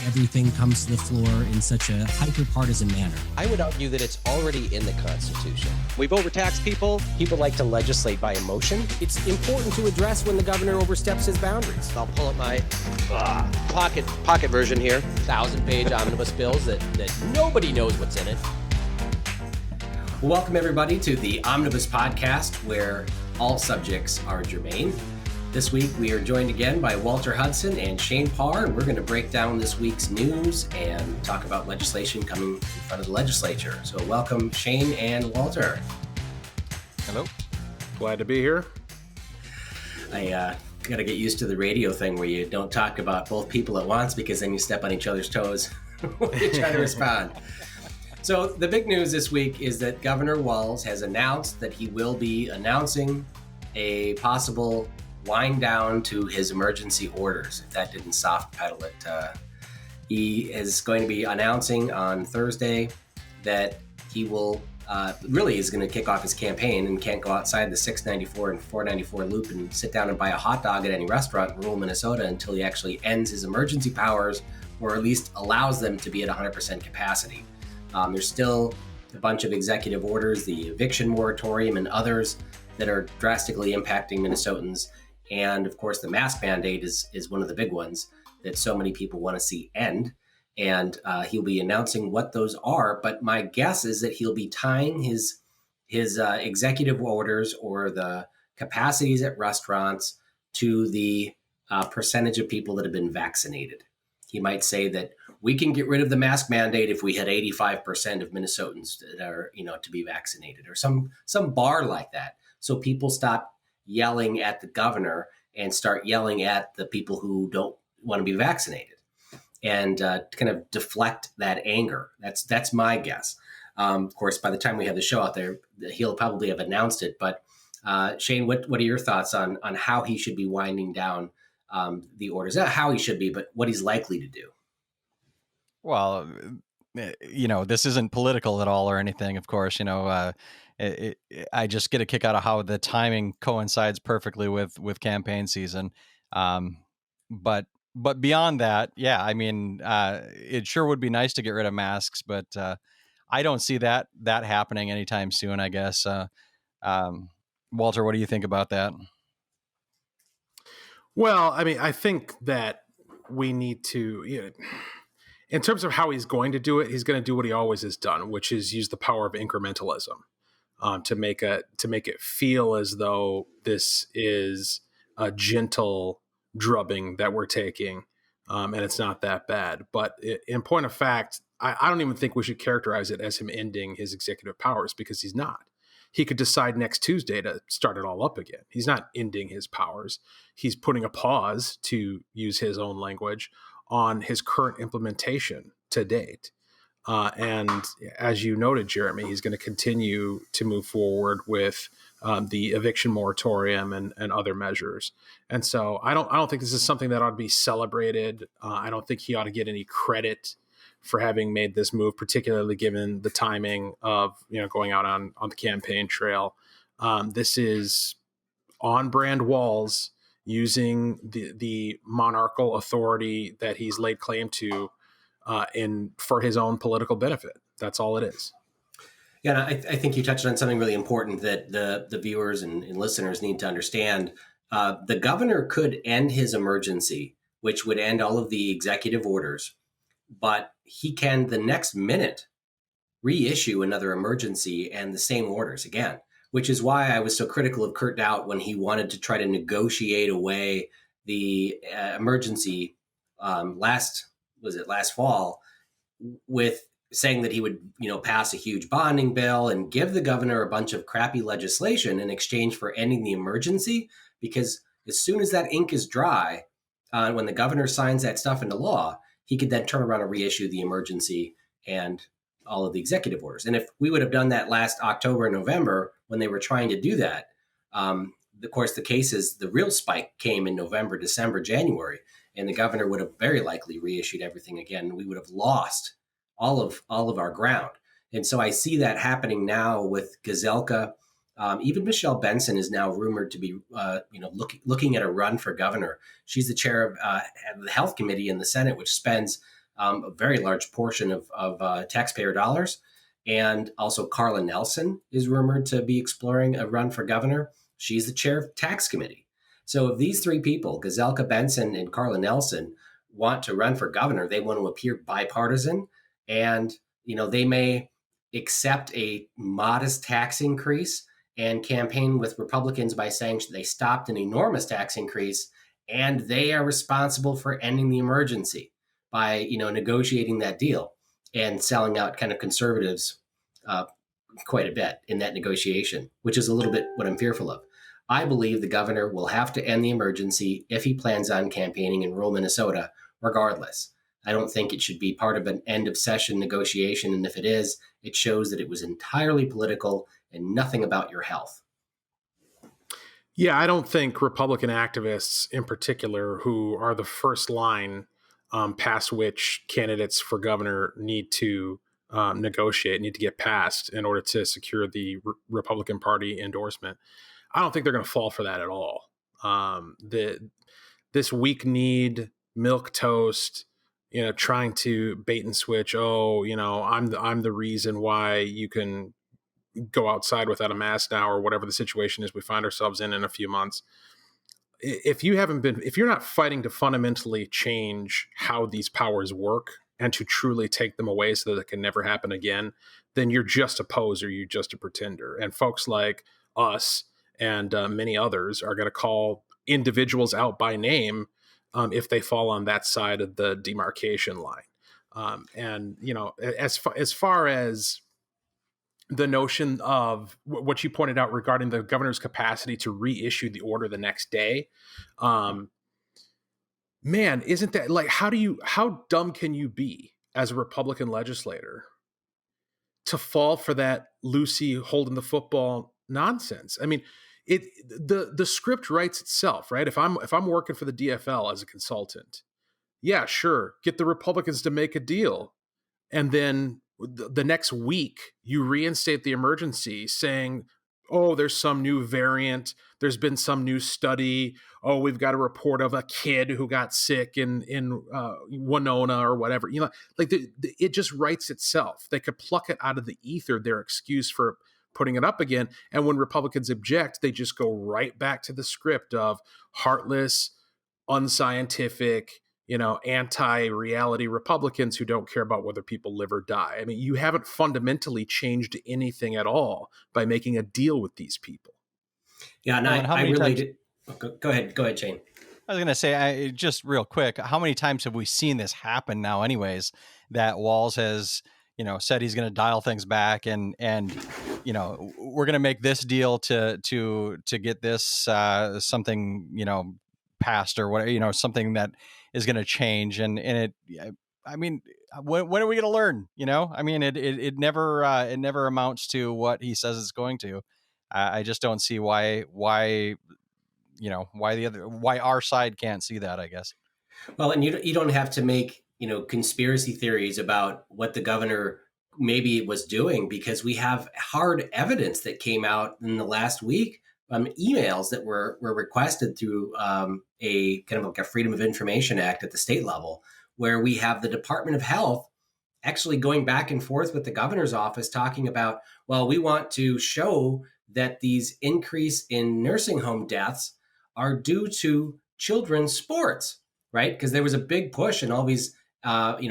everything comes to the floor in such a hyper-partisan manner. I would argue that it's already in the Constitution. We've overtaxed people. People like to legislate by emotion. It's important to address when the governor oversteps his boundaries. I'll pull up my pocket version here. 1,000-page omnibus bills that nobody knows what's in it. Welcome, everybody, to the Omnibus Podcast, where all subjects are germane. This week, we are joined again by Walter Hudson and Shaine Parr, and we're going to break down this week's news and talk about legislation coming in front of the legislature. So welcome, Shaine and Walter. Hello. Glad to be here. I got to get used to the radio thing where you don't talk about both people at once, because then you step on each other's toes when you try to respond. So the big news this week is that Governor Walz has announced that he will be announcing a possible wind down to his emergency orders. If that didn't soft pedal it, he is going to be announcing on Thursday that he will really is going to kick off his campaign and can't go outside the 694 and 494 loop and sit down and buy a hot dog at any restaurant in rural Minnesota until he actually ends his emergency powers, or at least allows them to be at 100% capacity. There's still a bunch of executive orders, the eviction moratorium and others that are drastically impacting Minnesotans. And of course, the mask mandate is one of the big ones that so many people want to see end. And he'll be announcing what those are. But my guess is that he'll be tying his executive orders or the capacities at restaurants to the percentage of people that have been vaccinated. He might say that we can get rid of the mask mandate if we had 85% of Minnesotans that are, to be vaccinated, or some bar like that. So people stop yelling at the governor and start yelling at the people who don't want to be vaccinated, and kind of deflect that anger. That's my guess. Of course, by the time we have the show out there, he'll probably have announced it. But Shaine, what are your thoughts on how he should be winding down the orders? Not how he should be, but what he's likely to do. Well, this isn't political at all or anything, of course. I just get a kick out of how the timing coincides perfectly with campaign season. But beyond that, yeah, I mean, it sure would be nice to get rid of masks, but I don't see that happening anytime soon, I guess. Walter, what do you think about that? Well, I mean, I think that we need to, in terms of how he's going to do it, he's going to do what he always has done, which is use the power of incrementalism to make it feel as though this is a gentle drubbing that we're taking, and it's not that bad. But in point of fact, I don't even think we should characterize it as him ending his executive powers, because he's not. He could decide next Tuesday to start it all up again. He's not ending his powers. He's putting a pause, to use his own language, on his current implementation to date. And as you noted, Jeremy, he's going to continue to move forward with the eviction moratorium and other measures. And so I don't think this is something that ought to be celebrated. I don't think he ought to get any credit for having made this move, particularly given the timing of going out on the campaign trail. This is on brand Walz, using the monarchical authority that he's laid claim to for his own political benefit. That's all it is. Yeah, I think you touched on something really important that the viewers and listeners need to understand. The governor could end his emergency, which would end all of the executive orders, but he can the next minute reissue another emergency and the same orders again, which is why I was so critical of Kurt Dowd when he wanted to try to negotiate away the emergency last fall, with saying that he would, pass a huge bonding bill and give the governor a bunch of crappy legislation in exchange for ending the emergency. Because as soon as that ink is dry, when the governor signs that stuff into law, he could then turn around and reissue the emergency and all of the executive orders. And if we would have done that last October and November when they were trying to do that, of course, the real spike came in November, December, January, and the governor would have very likely reissued everything again. We would have lost all of our ground. And so I see that happening now with Gazelka. Even Michelle Benson is now rumored to be, looking at a run for governor. She's the chair of the Health Committee in the Senate, which spends a very large portion of taxpayer dollars. And also Carla Nelson is rumored to be exploring a run for governor. She's the chair of tax committee. So if these three people, Gazelka Benson and Carla Nelson, want to run for governor, they want to appear bipartisan, and they may accept a modest tax increase and campaign with Republicans by saying they stopped an enormous tax increase and they are responsible for ending the emergency by negotiating that deal and selling out kind of conservatives quite a bit in that negotiation, which is a little bit what I'm fearful of. I believe the governor will have to end the emergency if he plans on campaigning in rural Minnesota, regardless. I don't think it should be part of an end of session negotiation. And if it is, it shows that it was entirely political and nothing about your health. Yeah, I don't think Republican activists in particular, who are the first line past which candidates for governor need to negotiate, need to get passed in order to secure the Republican Party endorsement, I don't think they're going to fall for that at all. This weak need, milk toast, trying to bait and switch. Oh, I'm the reason why you can go outside without a mask now, or whatever the situation is we find ourselves in a few months. If you're not fighting to fundamentally change how these powers work and to truly take them away so that it can never happen again, then you're just a poser, you're just a pretender. And folks like us and many others are going to call individuals out by name if they fall on that side of the demarcation line. As far as the notion of what you pointed out regarding the governor's capacity to reissue the order the next day, man, isn't that like, how dumb can you be as a Republican legislator to fall for that Lucy holding the football nonsense? I mean, the script writes itself, right? If I'm working for the DFL as a consultant, yeah, sure, get the Republicans to make a deal, and then the next week you reinstate the emergency saying, oh, there's some new variant, there's been some new study, oh, we've got a report of a kid who got sick in Winona or whatever. It just writes itself. They could pluck it out of the ether, their excuse for putting it up again. And when Republicans object, they just go right back to the script of heartless, unscientific, anti-reality Republicans who don't care about whether people live or die. I mean, you haven't fundamentally changed anything at all by making a deal with these people. Yeah, and I really did. Go ahead, Shaine. I was going to say, just real quick, how many times have we seen this happen now anyways, that Walz has, said he's going to dial things back and we're going to make this deal to get this something, passed or whatever, something that is going to change. And when are we going to learn? It never amounts to what he says it's going to. I just don't see why our side can't see that, I guess. Well, and you don't have to make, conspiracy theories about what the governor maybe was doing, because we have hard evidence that came out in the last week, emails that were requested through a kind of like a Freedom of Information Act at the state level, where we have the Department of Health actually going back and forth with the governor's office talking about, well, we want to show that these increase in nursing home deaths are due to children's sports, right? Because there was a big push and all these,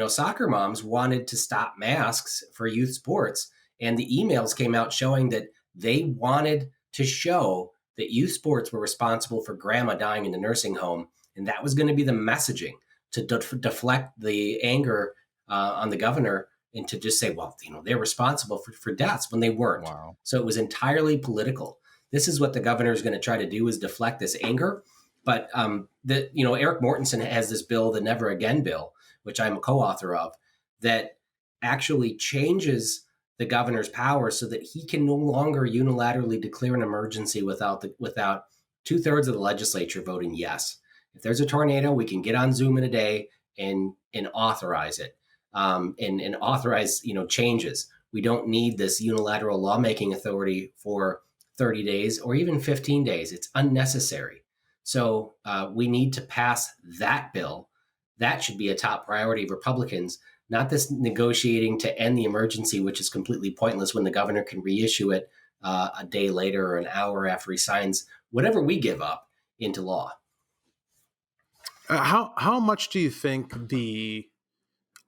soccer moms wanted to stop masks for youth sports. And the emails came out showing that they wanted to show that youth sports were responsible for grandma dying in the nursing home. And that was going to be the messaging to deflect the anger on the governor and to just say, well, they're responsible for deaths when they weren't. Wow. So it was entirely political. This is what the governor is going to try to do, is deflect this anger. But Eric Mortensen has this bill, the Never Again bill, which I'm a co-author of, that actually changes the governor's power so that he can no longer unilaterally declare an emergency without 2/3 of the legislature voting yes. If there's a tornado, we can get on Zoom in a day and authorize it, and authorize changes. We don't need this unilateral lawmaking authority for 30 days or even 15 days. It's unnecessary. So we need to pass that bill that should be a top priority of Republicans, not this negotiating to end the emergency, which is completely pointless when the governor can reissue it a day later or an hour after he signs whatever we give up into law. How much do you think the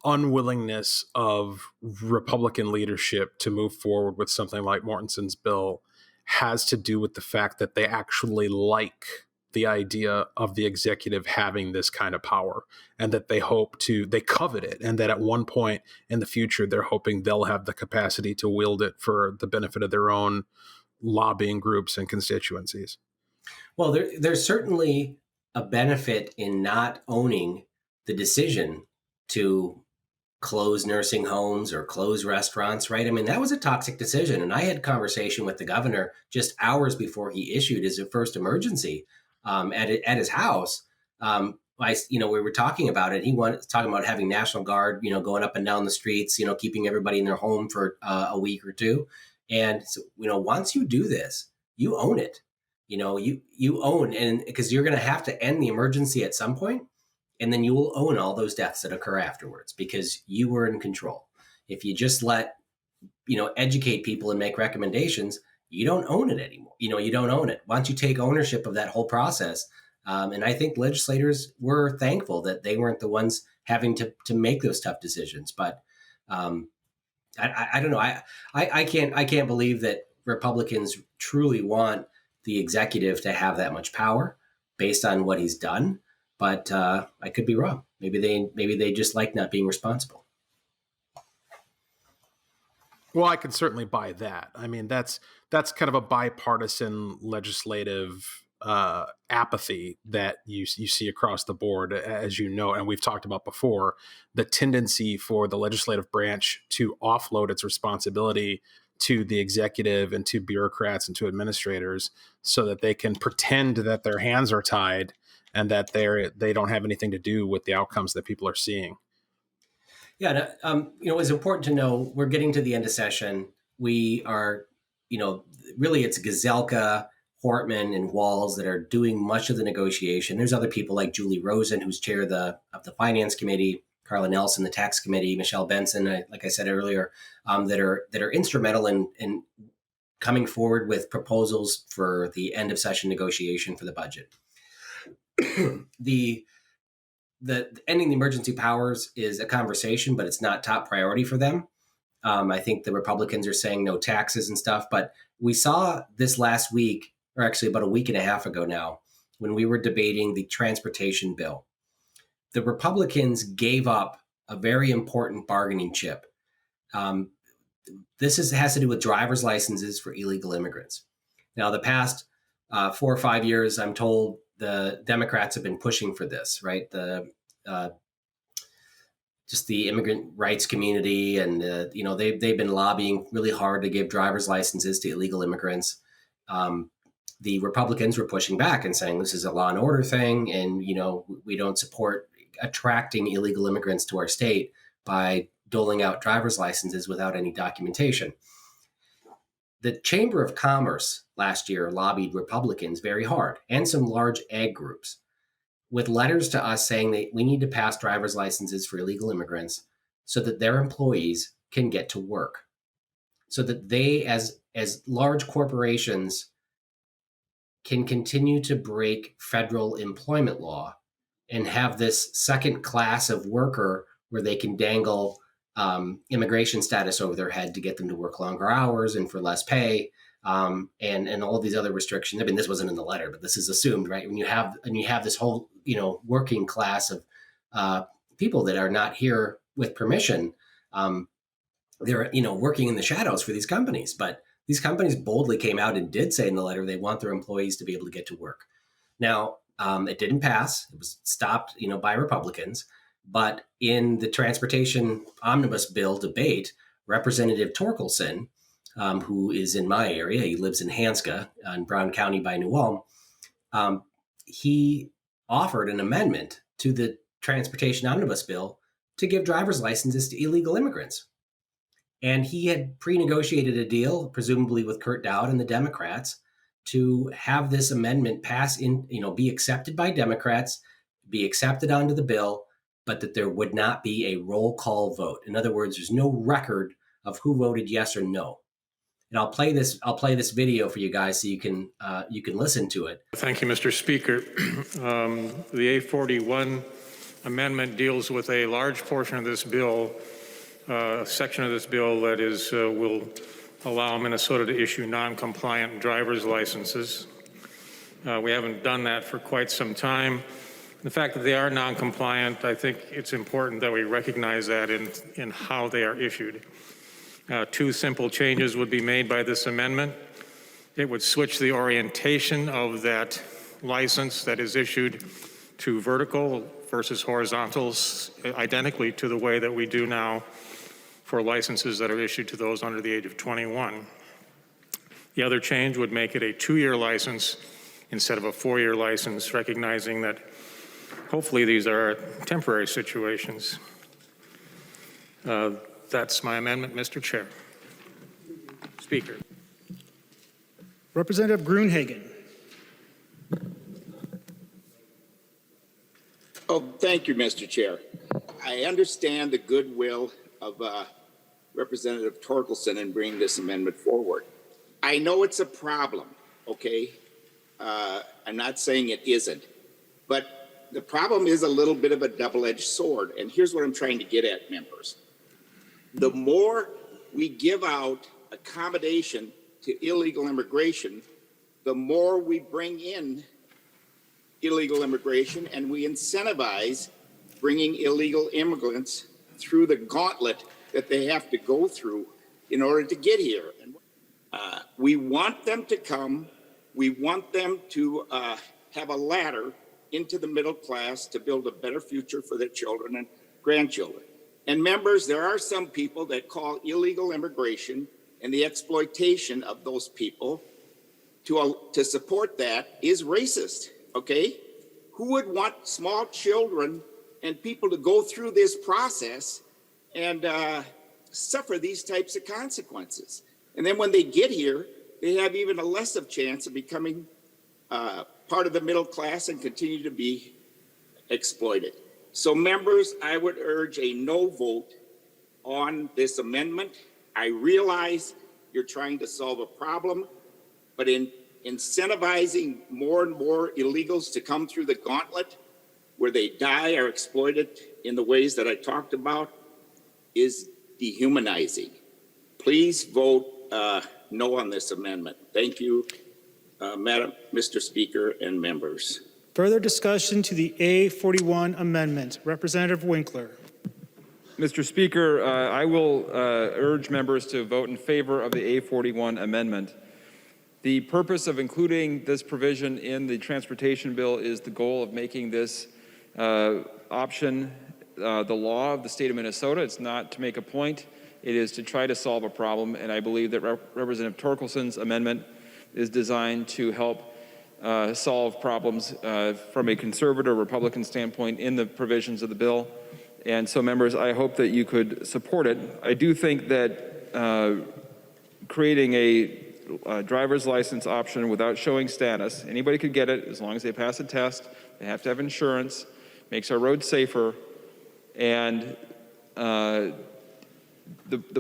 unwillingness of Republican leadership to move forward with something like Mortenson's bill has to do with the fact that they actually like the idea of the executive having this kind of power, and that they covet it, and that at one point in the future, they're hoping they'll have the capacity to wield it for the benefit of their own lobbying groups and constituencies? Well, there's certainly a benefit in not owning the decision to close nursing homes or close restaurants, right? I mean, that was a toxic decision. And I had conversation with the governor just hours before he issued his first emergency at his house. We were talking about it. He was talking about having National Guard, going up and down the streets, keeping everybody in their home for a week or two. And so, once you do this, you own it. You own, and because you're going to have to end the emergency at some point, and then you will own all those deaths that occur afterwards because you were in control. If you just let, educate people and make recommendations, you don't own it anymore. You don't own it. Once you take ownership of that whole process, and I think legislators were thankful that they weren't the ones having to make those tough decisions. But I don't know. I can't believe that Republicans truly want the executive to have that much power based on what he's done. But I could be wrong. Maybe they just like not being responsible. Well, I can certainly buy that. I mean, that's kind of a bipartisan legislative apathy that you see across the board, as you know, and we've talked about before, the tendency for the legislative branch to offload its responsibility to the executive and to bureaucrats and to administrators so that they can pretend that their hands are tied and that they don't have anything to do with the outcomes that people are seeing. Yeah, it's important to know we're getting to the end of session. We are, really it's Gazelka, Hortman, and Walz that are doing much of the negotiation. There's other people like Julie Rosen, who's chair of the Finance Committee, Carla Nelson, the Tax Committee, Michelle Benson, like I said earlier, that are instrumental in coming forward with proposals for the end of session negotiation for the budget. The ending the emergency powers is a conversation, but it's not top priority for them. I think the Republicans are saying no taxes and stuff, but we saw this last week, or actually about a week and a half ago now, when we were debating the transportation bill. The Republicans gave up a very important bargaining chip. This has to do with driver's licenses for illegal immigrants. Now, the past 4 or 5 years, I'm told the Democrats have been pushing for this, right? Just the immigrant rights community, and they've been lobbying really hard to give driver's licenses to illegal immigrants. The Republicans were pushing back and saying this is a law and order thing, and we don't support attracting illegal immigrants to our state by doling out driver's licenses without any documentation. The Chamber of Commerce last year lobbied Republicans very hard, and some large ag groups, with letters to us saying that we need to pass driver's licenses for illegal immigrants so that their employees can get to work, so that they, as large corporations, can continue to break federal employment law and have this second class of worker where they can dangle immigration status over their head to get them to work longer hours and for less pay, and all of these other restrictions. I mean, this wasn't in the letter, but this is assumed, right? When you have this whole working class of people that are not here with permission, they're working in the shadows for these companies. But these companies boldly came out and did say in the letter they want their employees to be able to get to work. Now, it didn't pass. It was stopped, by Republicans. But in the transportation omnibus bill debate, Representative Torkelson, who is in my area, he lives in Hanska in Brown County by New Ulm, he offered an amendment to the transportation omnibus bill to give driver's licenses to illegal immigrants. And he had pre-negotiated a deal, presumably with Kurt Dowd and the Democrats, to have this amendment pass be accepted by Democrats, be accepted onto the bill, but that there would not be a roll call vote. In other words, there's no record of who voted yes or no. And I'll play this video for you guys so you can listen to it. Thank you, Mr. Speaker. The A41 amendment deals with a large portion of this bill, section of this bill that is will allow Minnesota to issue non-compliant driver's licenses. We haven't done that for quite some time. The fact that they are non-compliant, I think it's important that we recognize that in how they are issued. Two simple changes would be made by this amendment. It would switch the orientation of that license that is issued to vertical versus horizontals, identically to the way that we do now for licenses that are issued to those under the age of 21. The other change would make it a 2-year license instead of a 4-year license, recognizing that hopefully these are temporary situations. That's my amendment, Mr. Chair. Speaker. Representative Gruenhagen. Oh, thank you, Mr. Chair. I understand the goodwill of Representative Torkelson in bringing this amendment forward. I know it's a problem, okay? I'm not saying it isn't, but the problem is a little bit of a double-edged sword, and here's what I'm trying to get at, members. The more we give out accommodation to illegal immigration, the more we bring in illegal immigration, and we incentivize bringing illegal immigrants through the gauntlet that they have to go through in order to get here. We want them to come. We want them to have a ladder into the middle class to build a better future for their children and grandchildren. And members, there are some people that call illegal immigration and the exploitation of those people to support that is racist, okay? Who would want small children and people to go through this process and suffer these types of consequences? And then when they get here, they have even a less of chance of becoming part of the middle class and continue to be exploited. So members, I would urge a no vote on this amendment. I realize you're trying to solve a problem, but in incentivizing more and more illegals to come through the gauntlet where they die or exploited in the ways that I talked about is dehumanizing. Please vote no on this amendment. Thank you, Mr. Speaker and members. Further discussion to the A41 amendment. Representative Winkler. Mr. Speaker, I will urge members to vote in favor of the A41 amendment. The purpose of including this provision in the transportation bill is the goal of making this option the law of the state of Minnesota. It's not to make a point. It is to try to solve a problem, and I believe that Representative Torkelson's amendment is designed to help solve problems from a conservative Republican standpoint in the provisions of the bill. And so, members, I hope that you could support it. I do think that creating a driver's license option without showing status, anybody could get it as long as they pass a test, they have to have insurance, makes our roads safer, and the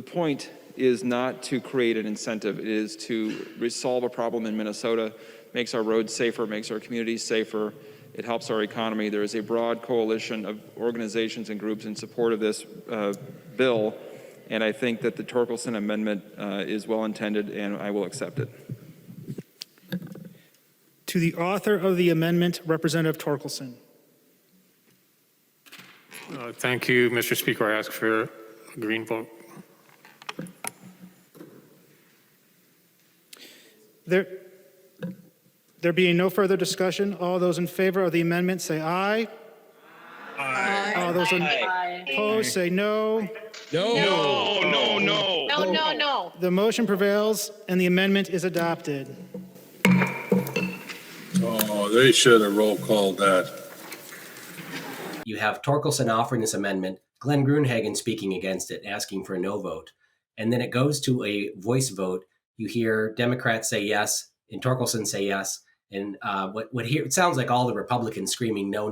point is not to create an incentive. It is to resolve a problem in Minnesota, makes our roads safer, makes our communities safer. It helps our economy. There is a broad coalition of organizations and groups in support of this bill, and I think that the Torkelson amendment is well intended, and I will accept it. To the author of the amendment, Representative Torkelson. Thank you, Mr. Speaker. I ask for a green vote. There being no further discussion, all those in favor of the amendment say aye. Aye. All those opposed say no. No. The motion prevails and the amendment is adopted. Oh, they should have roll called that. You have Torkelson offering this amendment, Glenn Gruenhagen speaking against it, asking for a no vote. And then it goes to a voice vote. You hear Democrats say yes, and Torkelson say yes. And it sounds like all the Republicans screaming no.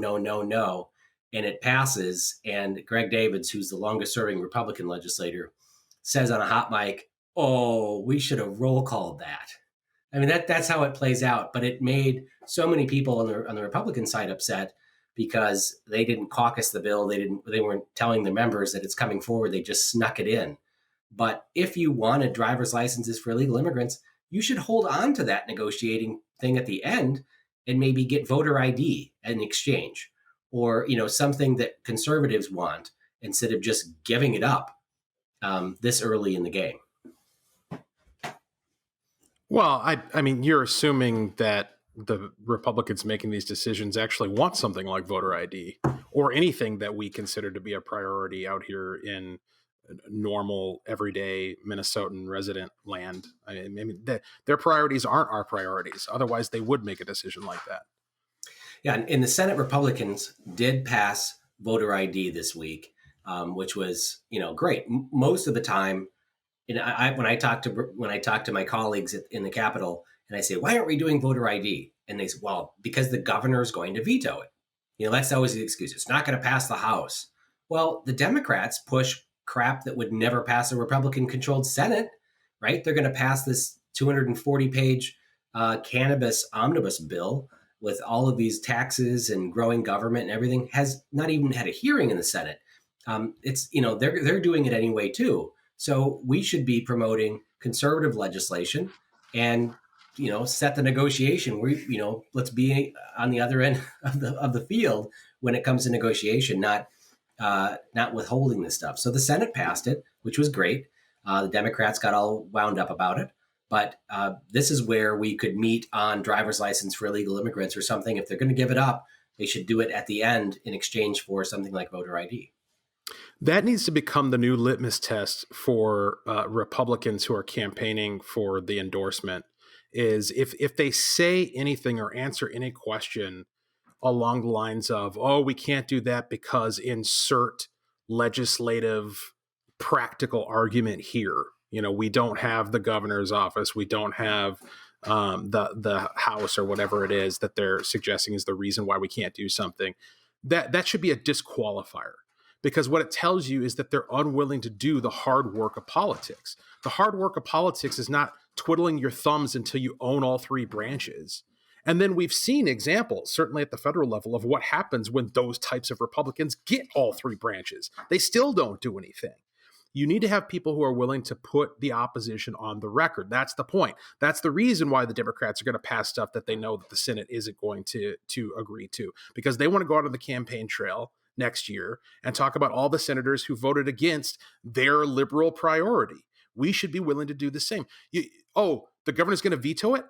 and it passes, and Greg Davids, who's the longest serving Republican legislator, says on a hot mic, "Oh, we should have roll called that." I mean, that's how it plays out. But it made so many people on the Republican side upset because they didn't caucus the bill. They weren't telling the members that it's coming forward. They just snuck it in. But if you wanted driver's licenses for illegal immigrants, you should hold on to that negotiating thing at the end and maybe get voter ID in exchange, or something that conservatives want, instead of just giving it up this early in the game. Well, I mean, you're assuming that the Republicans making these decisions actually want something like voter ID or anything that we consider to be a priority out here in normal, everyday Minnesotan resident land. I mean, their priorities aren't our priorities. Otherwise, they would make a decision like that. Yeah, and the Senate Republicans did pass voter ID this week, which was great. Most of the time, when I talk to my colleagues in the Capitol, and I say, "Why aren't we doing voter ID?" And they say, "Well, because the governor is going to veto it." That's always the excuse. It's not going to pass the House. Well, the Democrats push crap that would never pass a Republican-controlled Senate, right? They're going to pass this 240-page cannabis omnibus bill with all of these taxes and growing government and everything. Has not even had a hearing in the Senate. They're doing it anyway too. So we should be promoting conservative legislation and set the negotiation. Let's be on the other end of the field when it comes to negotiation, not withholding this stuff. So the Senate passed it, which was great. The Democrats got all wound up about it. But this is where we could meet on driver's license for illegal immigrants or something. If they're going to give it up, they should do it at the end in exchange for something like voter ID. That needs to become the new litmus test for Republicans who are campaigning for the endorsement, is if they say anything or answer any question along the lines of, "Oh, we can't do that because insert legislative practical argument here. We don't have the governor's office. We don't have the House," or whatever it is that they're suggesting is the reason why we can't do something. That should be a disqualifier, because what it tells you is that they're unwilling to do the hard work of politics. The hard work of politics is not twiddling your thumbs until you own all three branches. And then we've seen examples, certainly at the federal level, of what happens when those types of Republicans get all three branches. They still don't do anything. You need to have people who are willing to put the opposition on the record. That's the point. That's the reason why the Democrats are going to pass stuff that they know that the Senate isn't going to agree to, because they want to go out on the campaign trail next year and talk about all the senators who voted against their liberal priority. We should be willing to do the same. The governor's going to veto it?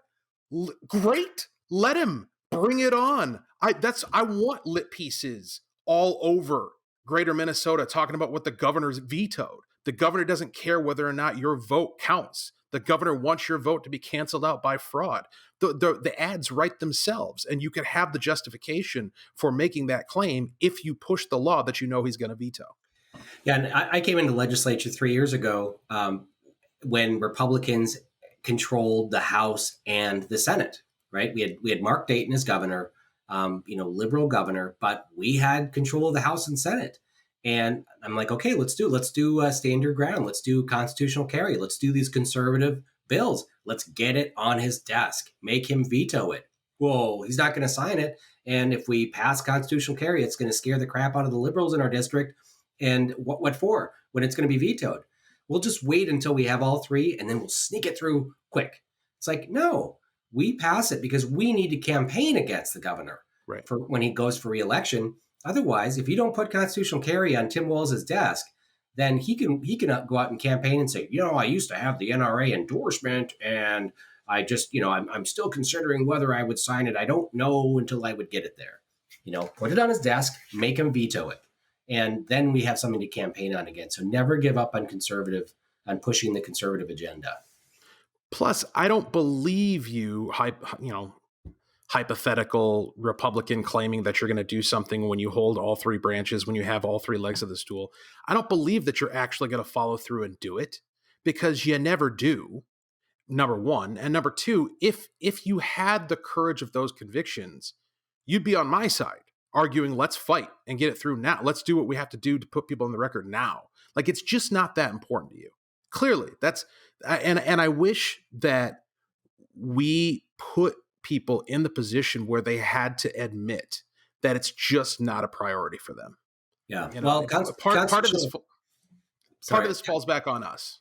Great. Let him. Bring it on. I want lit pieces all over greater Minnesota talking about what the governor's vetoed. The governor doesn't care whether or not your vote counts. The governor wants your vote to be canceled out by fraud. The ads write themselves, and you can have the justification for making that claim if you push the law that he's going to veto. Yeah, and I came into the legislature 3 years ago when Republicans controlled the House and the Senate. Right? We had Mark Dayton as governor, liberal governor, but we had control of the House and Senate. And I'm like, okay, let's do stand your ground. Let's do constitutional carry. Let's do these conservative bills. Let's get it on his desk. Make him veto it. Whoa, he's not going to sign it. And if we pass constitutional carry, it's going to scare the crap out of the liberals in our district. And what for? When it's going to be vetoed. We'll just wait until we have all three, and then we'll sneak it through quick. It's like, no, we pass it because we need to campaign against the governor for when he goes for re-election. Otherwise, if you don't put constitutional carry on Tim Walz's desk, then he can go out and campaign and say, I used to have the NRA endorsement, and I just, I'm still considering whether I would sign it. I don't know until I would get it there. Put it on his desk, make him veto it. And then we have something to campaign on again. So never give up on pushing the conservative agenda. Plus, I don't believe you, hypothetical Republican claiming that you're going to do something when you hold all three branches, when you have all three legs of the stool. I don't believe that you're actually going to follow through and do it, because you never do, number one. And number two, if you had the courage of those convictions, you'd be on my side arguing, let's fight and get it through now. Let's do what we have to do to put people on the record now. Like, it's just not that important to you. Clearly, and I wish that we put people in the position where they had to admit that it's just not a priority for them. Yeah. Well, part of this falls back on us.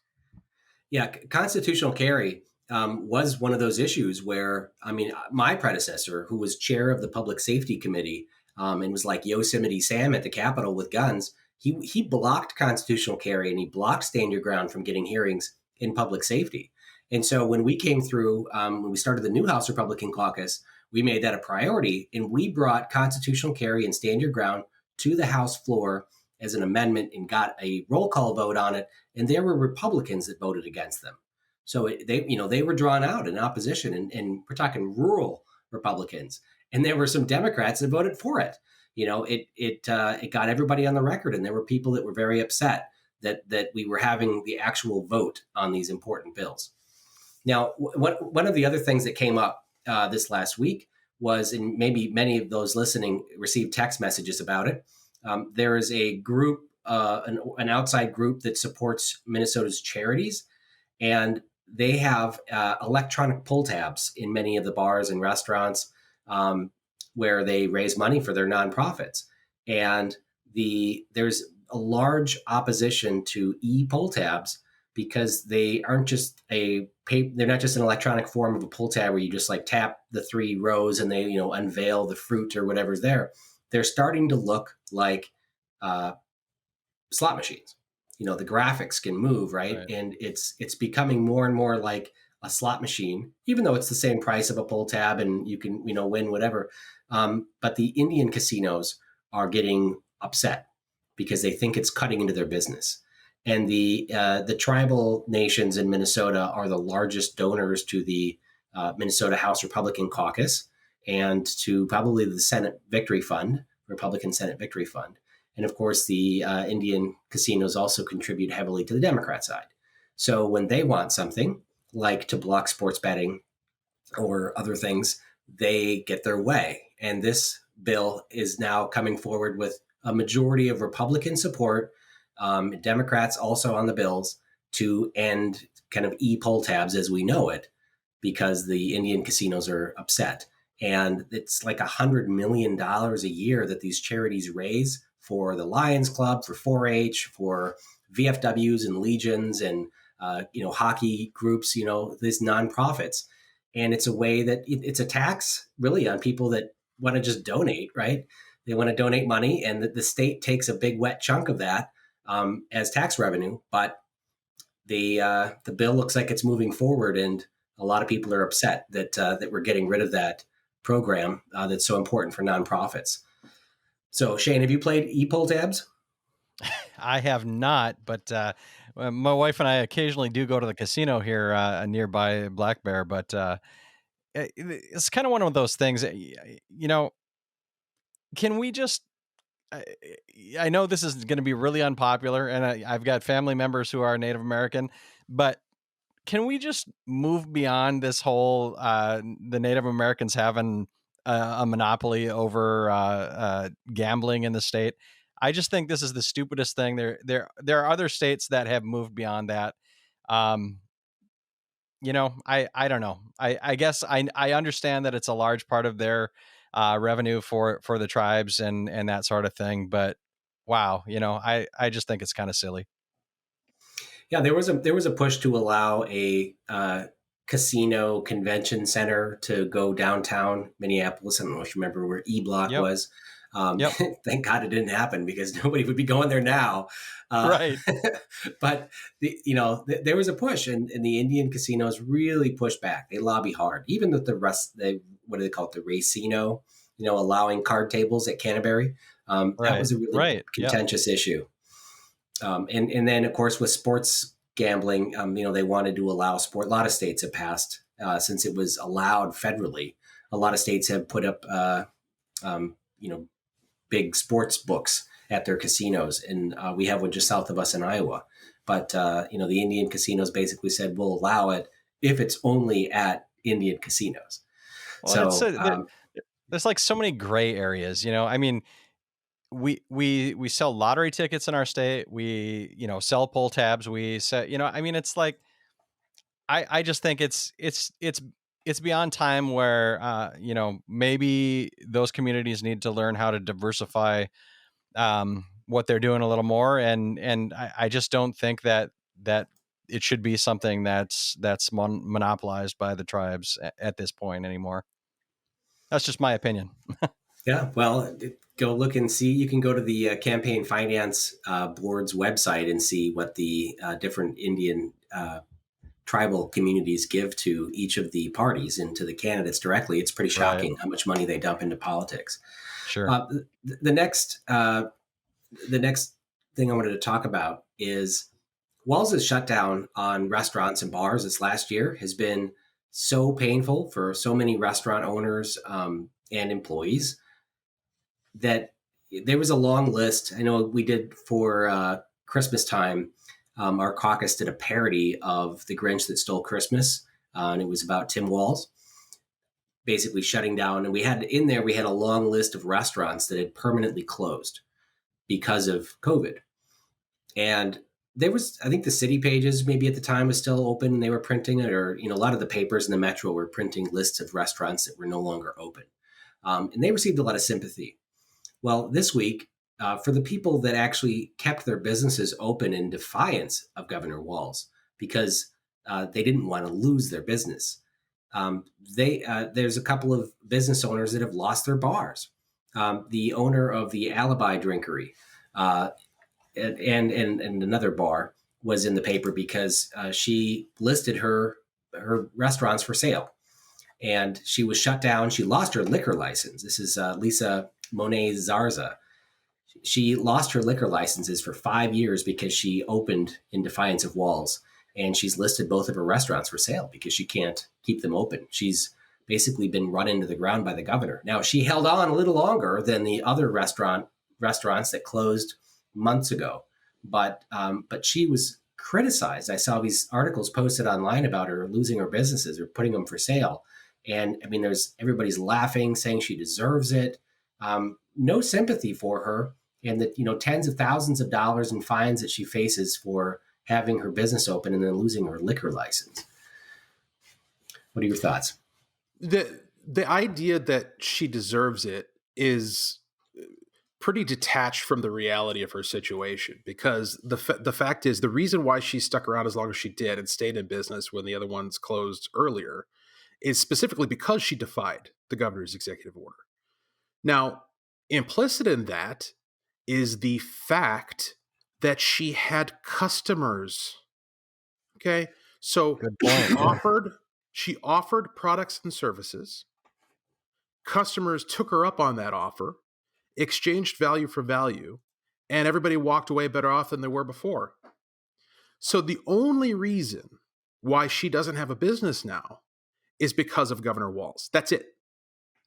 Yeah, constitutional carry was one of those issues where, I mean, my predecessor, who was chair of the Public Safety Committee and was like Yosemite Sam at the Capitol with guns, he blocked constitutional carry and he blocked stand your ground from getting hearings in public safety. And so when we came through, when we started the new House Republican caucus, we made that a priority, and we brought constitutional carry and stand your ground to the House floor as an amendment and got a roll call vote on it. And there were Republicans that voted against them. So they were drawn out in opposition, and we're talking rural Republicans. And there were some Democrats that voted for it. It got everybody on the record, and there were people that were very upset that we were having the actual vote on these important bills. Now, one of the other things that came up this last week was, and maybe many of those listening received text messages about it, there is a group, an outside group that supports Minnesota's charities, and they have electronic pull tabs in many of the bars and restaurants where they raise money for their nonprofits. And there's a large opposition to e-pull tabs because they aren't just they're not just an electronic form of a pull tab where you just like tap the 3 rows and they unveil the fruit or whatever's there. They're starting to look like slot machines. The graphics can move, right? And it's becoming more and more like a slot machine, even though it's the same price of a pull tab and you can win whatever. But the Indian casinos are getting upset because they think it's cutting into their business. And the tribal nations in Minnesota are the largest donors to the Minnesota House Republican Caucus and to probably the Senate Victory Fund, Republican Senate Victory Fund. And of course, the Indian casinos also contribute heavily to the Democrat side. So when they want something like to block sports betting or other things, they get their way. And this bill is now coming forward with a majority of Republican support, Democrats also on the bills, to end kind of e-poll tabs as we know it, because the Indian casinos are upset. And it's like $100 million a year that these charities raise for the Lions Club, for 4-H, for VFWs and Legions and, hockey groups, these nonprofits. And it's a way that it's a tax really on people that want to just donate, right? They want to donate money, and the state takes a big wet chunk of that as tax revenue. But the bill looks like it's moving forward, and a lot of people are upset that we're getting rid of that program that's so important for nonprofits. So, Shaine, have you played e-poll tabs? I have not, but my wife and I occasionally do go to the casino here nearby Black Bear, but it's kind of one of those things, can we just, I know this is going to be really unpopular, and I've got family members who are Native American, but can we just move beyond this whole, the Native Americans having a monopoly over gambling in the state? I just think this is the stupidest thing. There are other states that have moved beyond that. I don't know. I guess I understand that it's a large part of their revenue for the tribes and that sort of thing. But wow, I just think it's kind of silly. Yeah, there was a push to allow a casino convention center to go downtown Minneapolis. I don't know if you remember where E Block was. Thank God it didn't happen, because nobody would be going there now. Right. But there was a push, and the Indian casinos really pushed back. They lobby hard, even with the rest. What do they call it? The racino, allowing card tables at Canterbury. That was a really contentious issue. And then of course with sports gambling, they wanted to allow sport. A lot of states have passed since it was allowed federally. A lot of states have put up, big sports books at their casinos. And we have one just south of us in Iowa. But, the Indian casinos basically said, we'll allow it if it's only at Indian casinos. Well, there's like so many gray areas, you know. I mean, we sell lottery tickets in our state. We, you know, sell pull tabs. We sell, you know, I mean, it's like, I just think it's beyond time where, you know, maybe those communities need to learn how to diversify, what they're doing a little more. And I just don't think that it should be something that's monopolized by the tribes at this point anymore. That's just my opinion. Yeah, well, go look and see. You can go to the Campaign Finance Board's website and see what the different Indian tribal communities give to each of the parties and to the candidates directly. It's pretty shocking how much money they dump into politics. Sure. The next thing I wanted to talk about is Walls' shutdown on restaurants and bars this last year has been so painful for so many restaurant owners and employees that there was a long list. I know we did for Christmas time. Our caucus did a parody of The Grinch That Stole Christmas, and it was about Tim Walz basically shutting down. And we had a long list of restaurants that had permanently closed because of COVID. And there was, I think the city pages maybe at the time was still open and they were printing it, or, you know, a lot of the papers in the metro were printing lists of restaurants that were no longer open. And they received a lot of sympathy. Well, this week, for the people that actually kept their businesses open in defiance of Governor Walz because they didn't want to lose their business, there's a couple of business owners that have lost their bars. The owner of the Alibi Drinkery and another bar was in the paper because she listed her restaurants for sale, and she was shut down. She lost her liquor license. This is Lisa Monet Zarza. She lost her liquor licenses for 5 years because she opened in defiance of Walz, and she's listed both of her restaurants for sale because she can't keep them open. She's basically been run into the ground by the governor. Now, she held on a little longer than the other restaurants that closed months ago, but she was criticized. I saw these articles posted online about her losing her businesses or putting them for sale. And I mean, everybody's laughing, saying she deserves it. No sympathy for her, and that, you know, tens of thousands of dollars in fines that she faces for having her business open and then losing her liquor license. What are your thoughts? The idea that she deserves it is pretty detached from the reality of her situation, because the fact is, the reason why she stuck around as long as she did and stayed in business when the other ones closed earlier is specifically because she defied the governor's executive order. Now, implicit in that is the fact that she had customers. Okay, so she offered products and services. Customers took her up on that offer, exchanged value for value, and everybody walked away better off than they were before. So the only reason why she doesn't have a business now is because of Governor Walz. That's it.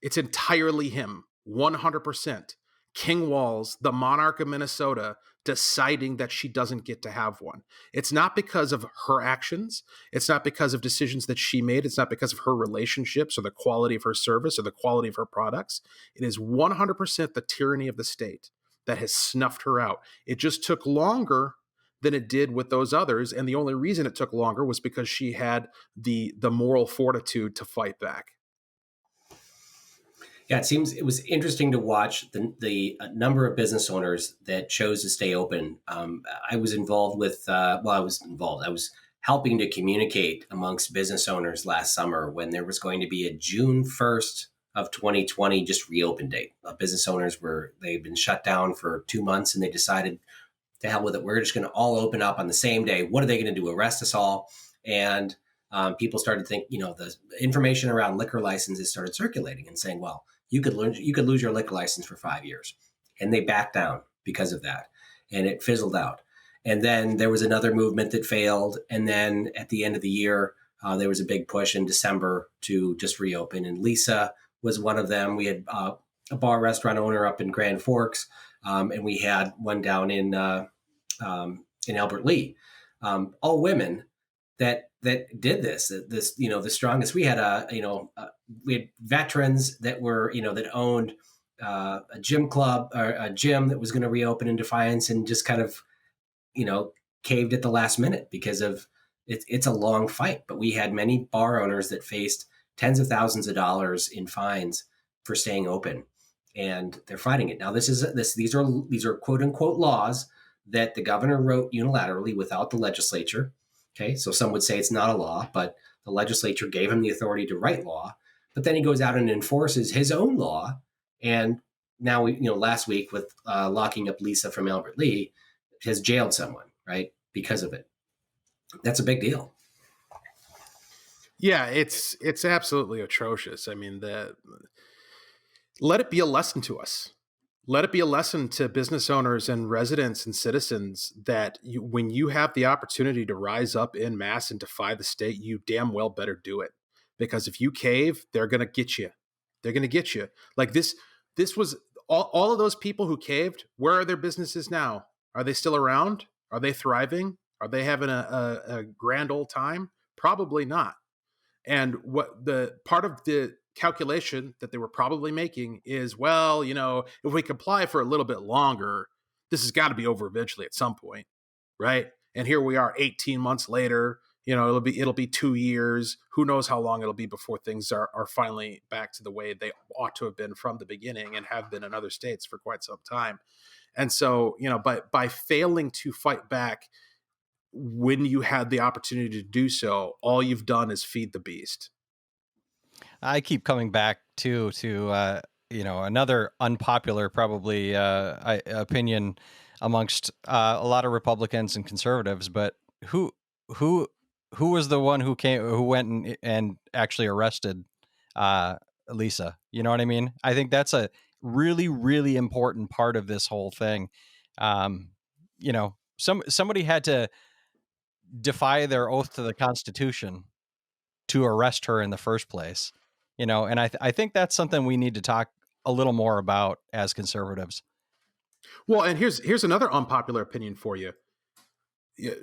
It's entirely him, 100%. King Walz, the monarch of Minnesota, deciding that she doesn't get to have one. It's not because of her actions. It's not because of decisions that she made. It's not because of her relationships or the quality of her service or the quality of her products. It is 100% the tyranny of the state that has snuffed her out. It just took longer than it did with those others, and the only reason it took longer was because she had the moral fortitude to fight back. Yeah, it was interesting to watch the number of business owners that chose to stay open. I was involved with, I was helping to communicate amongst business owners last summer when there was going to be a June 1st of 2020 just reopen date. Business owners they've been shut down for 2 months, and they decided, to hell with it, we're just going to all open up on the same day. What are they going to do? Arrest us all? And people started to think, you know, the information around liquor licenses started circulating and saying, well, you could lose your liquor license for 5 years. And they backed down because of that. And it fizzled out. And then there was another movement that failed. And then at the end of the year, there was a big push in December to just reopen. And Lisa was one of them. We had a bar restaurant owner up in Grand Forks, and we had one down in Albert Lee. All women, that did this. The strongest. We had we had veterans that were that owned a gym club or a gym that was going to reopen in defiance, and just kind of caved at the last minute because of it's a long fight. But we had many bar owners that faced tens of thousands of dollars in fines for staying open, and they're fighting it now. These are quote unquote laws that the governor wrote unilaterally without the legislature. Okay, so some would say it's not a law, but the legislature gave him the authority to write law. But then he goes out and enforces his own law. And now last week with locking up Lisa from Albert Lee, has jailed someone, right, because of it. That's a big deal. Yeah, it's absolutely atrocious. I mean, let it be a lesson to us. Let it be a lesson to business owners and residents and citizens that when you have the opportunity to rise up in mass and defy the state, you damn well better do it. Because if you cave, they're going to get you. They're going to get you. Like this was all of those people who caved. Where are their businesses now? Are they still around? Are they thriving? Are they having a grand old time? Probably not. And what the part of the calculation that they were probably making is, well, if we comply for a little bit longer, this has got to be over eventually at some point, right? And here we are 18 months later, it'll be 2 years. Who knows how long it'll be before things are finally back to the way they ought to have been from the beginning and have been in other states for quite some time. And so, by failing to fight back when you had the opportunity to do so, all you've done is feed the beast. I keep coming back to another unpopular probably opinion amongst a lot of Republicans and conservatives, but who was the one who went and actually arrested Lisa? You know what I mean? I think that's a really, really important part of this whole thing. Somebody had to defy their oath to the Constitution to arrest her in the first place, and I think that's something we need to talk a little more about as conservatives. Well, and here's another unpopular opinion for you.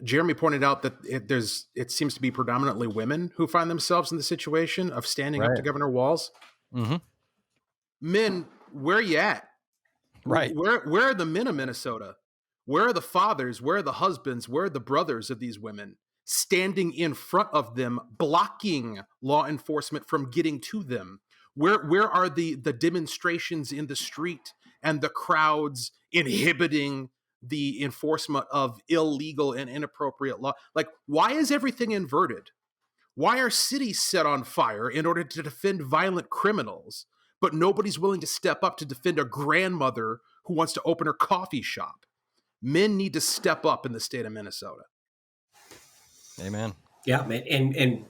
Jeremy pointed out that it seems to be predominantly women who find themselves in the situation of standing up to Governor Walz. Mm-hmm. Men, where are you at? Right. Where are the men of Minnesota? Where are the fathers? Where are the husbands? Where are the brothers of these women standing in front of them, blocking law enforcement from getting to them? Where are the demonstrations in the street and the crowds inhibiting the enforcement of illegal and inappropriate law? Like, why is everything inverted? Why are cities set on fire in order to defend violent criminals, but nobody's willing to step up to defend a grandmother who wants to open her coffee shop? Men need to step up in the state of Minnesota. Amen. Yeah, and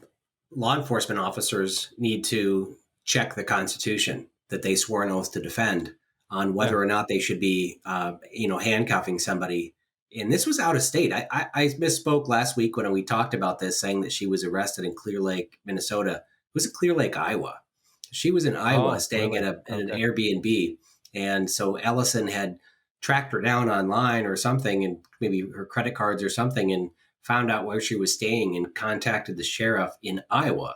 law enforcement officers need to check the Constitution that they swore an oath to defend on whether or not they should be, handcuffing somebody. And this was out of state. I misspoke last week when we talked about this, saying that she was arrested in Clear Lake, Minnesota. It was Clear Lake, Iowa. She was in Iowa staying really? at an Airbnb. And so Ellison had tracked her down online or something, and maybe her credit cards or something, and found out where she was staying and contacted the sheriff in Iowa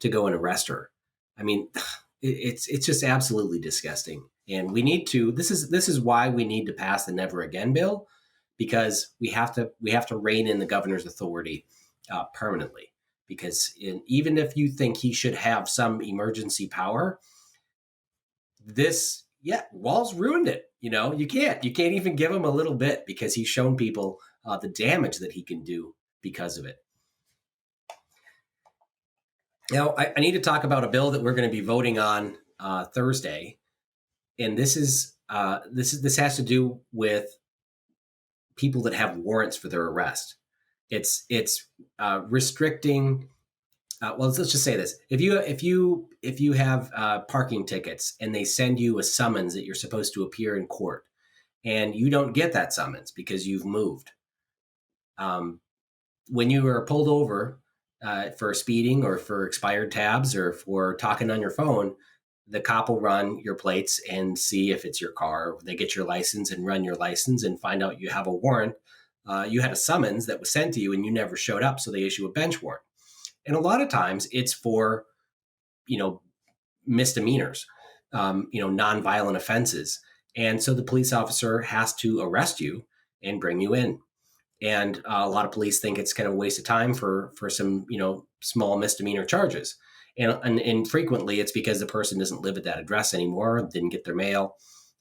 to go and arrest her. I mean, it's just absolutely disgusting. And we need to, this is why we need to pass the Never Again bill, because we have to rein in the governor's authority permanently. Because even if you think he should have some emergency power, Walz ruined it. You can't even give him a little bit, because he's shown people the damage that he can do because of it. Now, I need to talk about a bill that we're going to be voting on Thursday, and this has to do with people that have warrants for their arrest. It's restricting. Let's just say this: if you have parking tickets and they send you a summons that you're supposed to appear in court, and you don't get that summons because you've moved, when you are pulled over for speeding or for expired tabs or for talking on your phone, the cop will run your plates and see if it's your car. They get your license and run your license and find out you have a warrant you had a summons that was sent to you and you never showed up, so they issue a bench warrant. And a lot of times it's for, misdemeanors, nonviolent offenses. And so the police officer has to arrest you and bring you in. And a lot of police think it's kind of a waste of time for some, small misdemeanor charges. And frequently it's because the person doesn't live at that address anymore, didn't get their mail.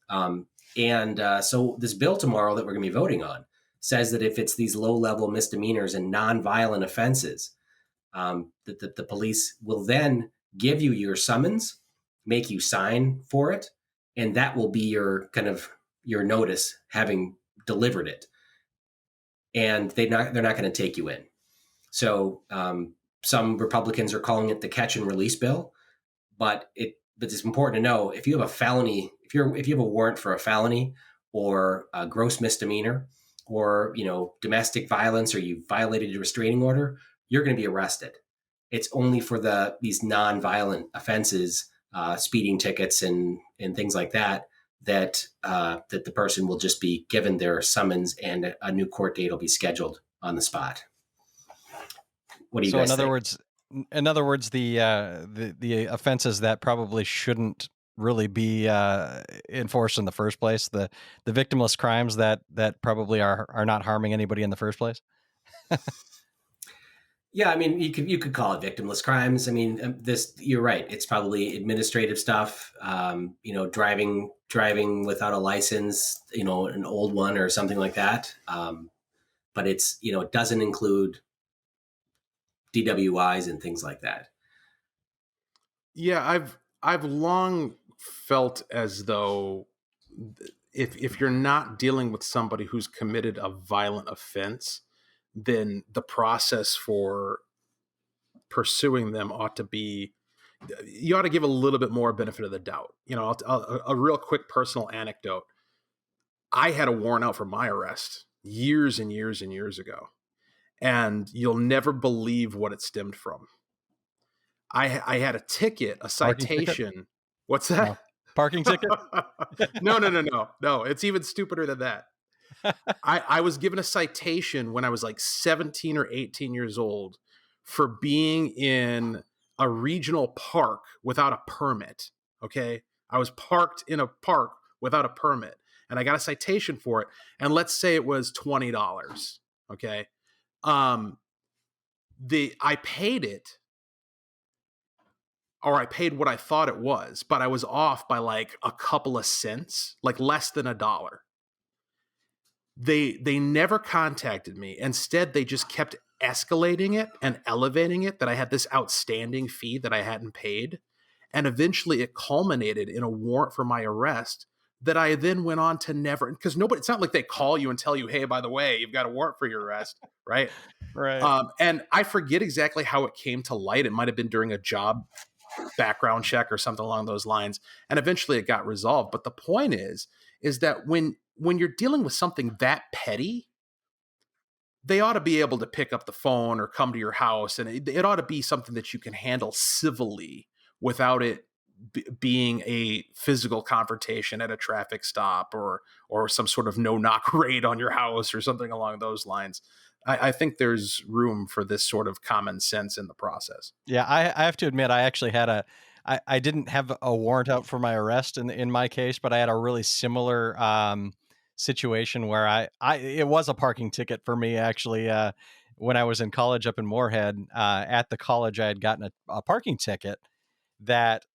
So this bill tomorrow that we're going to be voting on says that if it's these low-level misdemeanors and nonviolent offenses, that the police will then give you your summons, make you sign for it, and that will be your kind of your notice having delivered it. And they're not going to take you in. So some Republicans are calling it the catch and release bill, but it's important to know if you have a felony, if you have a warrant for a felony or a gross misdemeanor or domestic violence, or you violated a restraining order, you're going to be arrested. It's only for these non-violent offenses, speeding tickets and things like that the person will just be given their summons and a new court date will be scheduled on the spot. What do you guys think? In other words, the offenses that probably shouldn't really be enforced in the first place, the victimless crimes that probably are not harming anybody in the first place. Yeah, I mean, you could call it victimless crimes. I mean, you're right. It's probably administrative stuff. Driving without a license, an old one or something like that. But it's it doesn't include DWIs and things like that. Yeah, I've long felt as though if you're not dealing with somebody who's committed a violent offense, then the process for pursuing them you ought to give a little bit more benefit of the doubt. A real quick personal anecdote. I had a warrant out for my arrest years and years and years ago, and you'll never believe what it stemmed from. I had a ticket, a citation. Ticket? What's that? No. Parking ticket? No. It's even stupider than that. I was given a citation when I was like 17 or 18 years old for being in a regional park without a permit. Okay. I was parked in a park without a permit and I got a citation for it. And let's say it was $20. Okay. I paid it, or I paid what I thought it was, but I was off by like a couple of cents, like less than $1. They never contacted me. Instead, they just kept escalating it and elevating it, that I had this outstanding fee that I hadn't paid. And eventually it culminated in a warrant for my arrest that I then went on to never, because it's not like they call you and tell you, hey, by the way, you've got a warrant for your arrest, right? Right. And I forget exactly how it came to light. It might have been during a job background check or something along those lines. And eventually it got resolved. But the point is that when you're dealing with something that petty, they ought to be able to pick up the phone or come to your house. And it ought to be something that you can handle civilly without it being a physical confrontation at a traffic stop or some sort of no-knock raid on your house or something along those lines. I think there's room for this sort of common sense in the process. Yeah, I have to admit, I actually had I didn't have a warrant out for my arrest in my case, but I had a really similar situation where it was a parking ticket for me, actually. When I was in college up in Moorhead, at the college, I had gotten a parking ticket that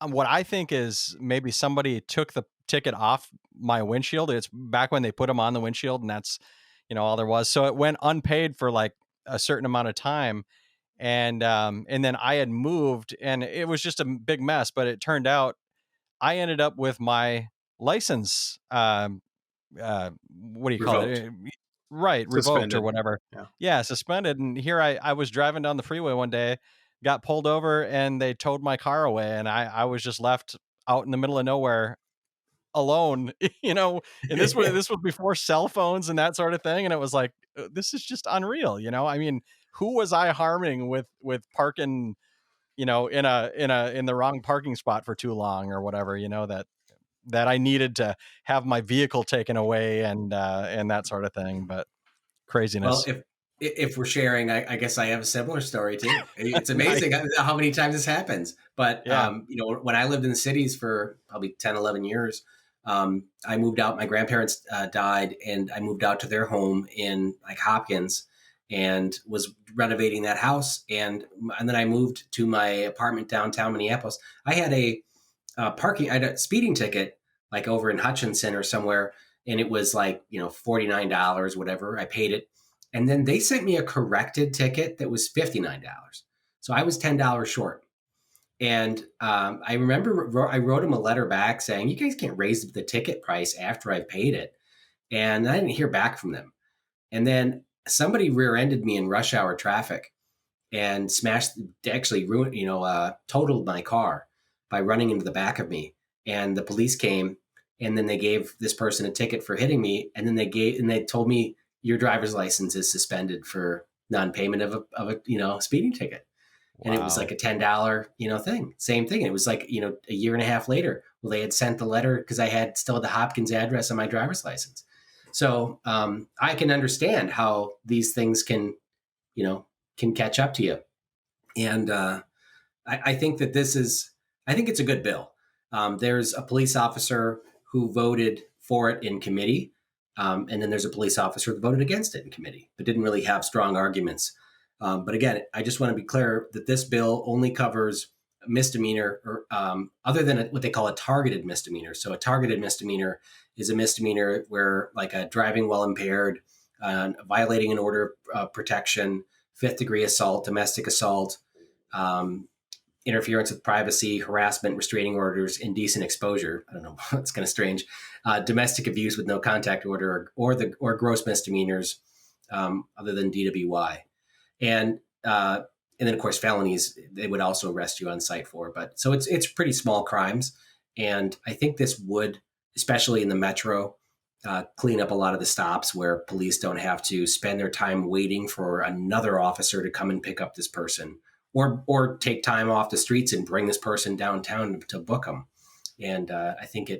what I think is maybe somebody took the ticket off my windshield. It's back when they put them on the windshield, and that's, all there was. So it went unpaid for like a certain amount of time. And then I had moved and it was just a big mess, but it turned out I ended up with my license. What do you call it? Right. Revoked or whatever. Yeah. Suspended. And here I was driving down the freeway one day, got pulled over and they towed my car away. And I was just left out in the middle of nowhere alone, and this was before cell phones and that sort of thing. And it was like, this is just unreal. I mean, who was I harming with parking, in the wrong parking spot for too long or whatever, that that I needed to have my vehicle taken away and that sort of thing. But craziness. Well, if we're sharing, I guess I have a similar story too. It's Nice. amazing how many times this happens. But Yeah. when I lived in the cities for probably 10, 11 years, I moved out. My grandparents died, and I moved out to their home in like Hopkins, and was renovating that house. And then I moved to my apartment downtown Minneapolis. I had a speeding ticket like over in Hudson or somewhere, and it was like $49, whatever. I paid it, and then they sent me a corrected ticket that was $59. So I was $10 short. And I remember I wrote him a letter back saying, you guys can't raise the ticket price after I paid it. And I didn't hear back from them. And then somebody rear-ended me in rush hour traffic and totaled my car by running into the back of me. And the police came, and then they gave this person a ticket for hitting me. And then they told me, your driver's license is suspended for non-payment of a speeding ticket. And it was like a $10, thing. Same thing. It was like, a year and a half later. Well, they had sent the letter because I had still the Hopkins address on my driver's license. So I can understand how these things can catch up to you. And I think that I think it's a good bill. There's a police officer who voted for it in committee. And then there's a police officer that voted against it in committee, but didn't really have strong arguments. But again, I just want to be clear that this bill only covers misdemeanor or other than what they call a targeted misdemeanor. So a targeted misdemeanor is a misdemeanor where like a driving while impaired, violating an order of protection, 5th degree assault, domestic assault, interference with privacy, harassment, restraining orders, indecent exposure. I don't know. It's kind of strange. Domestic abuse with no contact order or gross misdemeanors other than DWI. And then of course felonies they would also arrest you on site for. But so it's pretty small crimes, and I think this would, especially in the metro, clean up a lot of the stops where police don't have to spend their time waiting for another officer to come and pick up this person, or take time off the streets and bring this person downtown to book them. And I think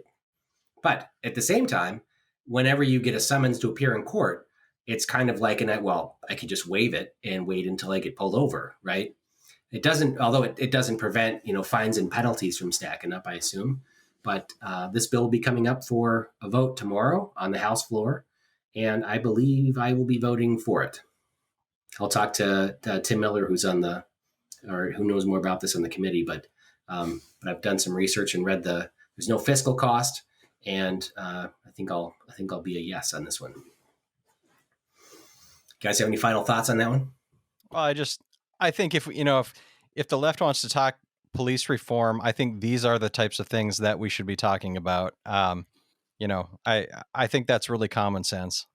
but at the same time, whenever you get a summons to appear in court, it's kind of like I could just waive it and wait until I get pulled over, right? It doesn't, although it doesn't prevent, fines and penalties from stacking up, I assume. But this bill will be coming up for a vote tomorrow on the House floor, and I believe I will be voting for it. I'll talk to Tim Miller, who knows more about this on the committee, but I've done some research and read there's no fiscal cost, and I think I'll be a yes on this one. You guys have any final thoughts on that one? Well, I think if the left wants to talk police reform, I think these are the types of things that we should be talking about. I think that's really common sense.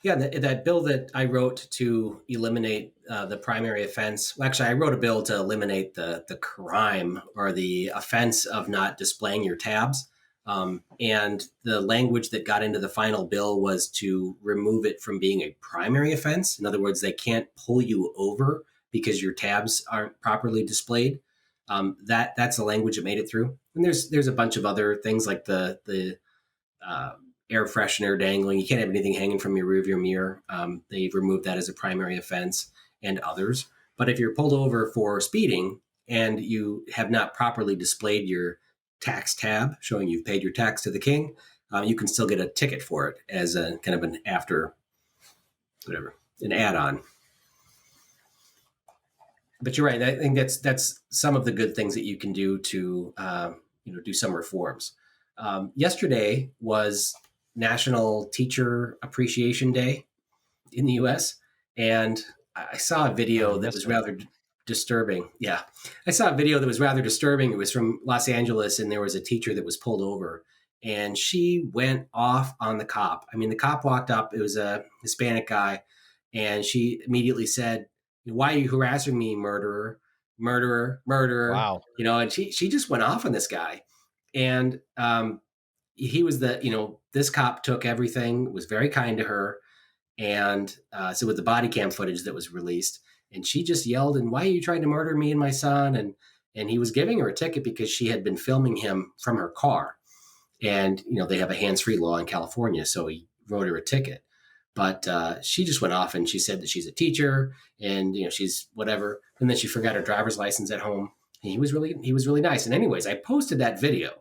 Yeah, that bill that I wrote to eliminate the primary offense. Well, actually, I wrote a bill to eliminate the crime or the offense of not displaying your tabs. And the language that got into the final bill was to remove it from being a primary offense. In other words, they can't pull you over because your tabs aren't properly displayed. That's the language that made it through. And there's a bunch of other things like the air freshener dangling. You can't have anything hanging from your rearview mirror. They've removed that as a primary offense, and others. But if you're pulled over for speeding and you have not properly displayed your tax tab showing you've paid your tax to the king, you can still get a ticket for it as a kind of an an add-on. But you're right. I think that's some of the good things that you can do to do some reforms. Yesterday was National Teacher Appreciation Day in the U.S., and I saw a video that was rather disturbing. Yeah. I saw a video that was rather disturbing. It was from Los Angeles, and there was a teacher that was pulled over, and she went off on the cop. I mean, the cop walked up. It was a Hispanic guy, and she immediately said, "Why are you harassing me, murderer, murderer, murderer?" Wow. And she just went off on this guy. And he was this cop took everything, was very kind to her. And so with the body cam footage that was released, and she just yelled, "And why are you trying to murder me and my son?" and he was giving her a ticket because she had been filming him from her car. And, they have a hands-free law in California, so he wrote her a ticket. But she just went off and she said that she's a teacher and, she's whatever. And then she forgot her driver's license at home. And he was really nice. And anyways, I posted that video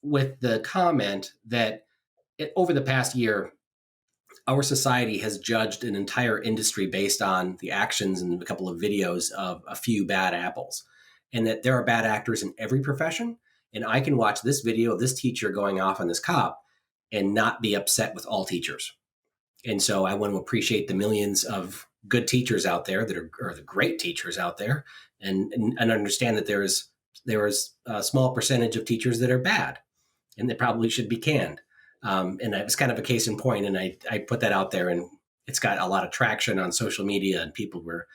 with the comment that over the past year, our society has judged an entire industry based on the actions and a couple of videos of a few bad apples, and that there are bad actors in every profession. And I can watch this video of this teacher going off on this cop and not be upset with all teachers. And so I want to appreciate the millions of good teachers out there that are the great teachers out there, and understand that there is a small percentage of teachers that are bad and that probably should be canned. And it was kind of a case in point, and I put that out there, and it's got a lot of traction on social media, and people were,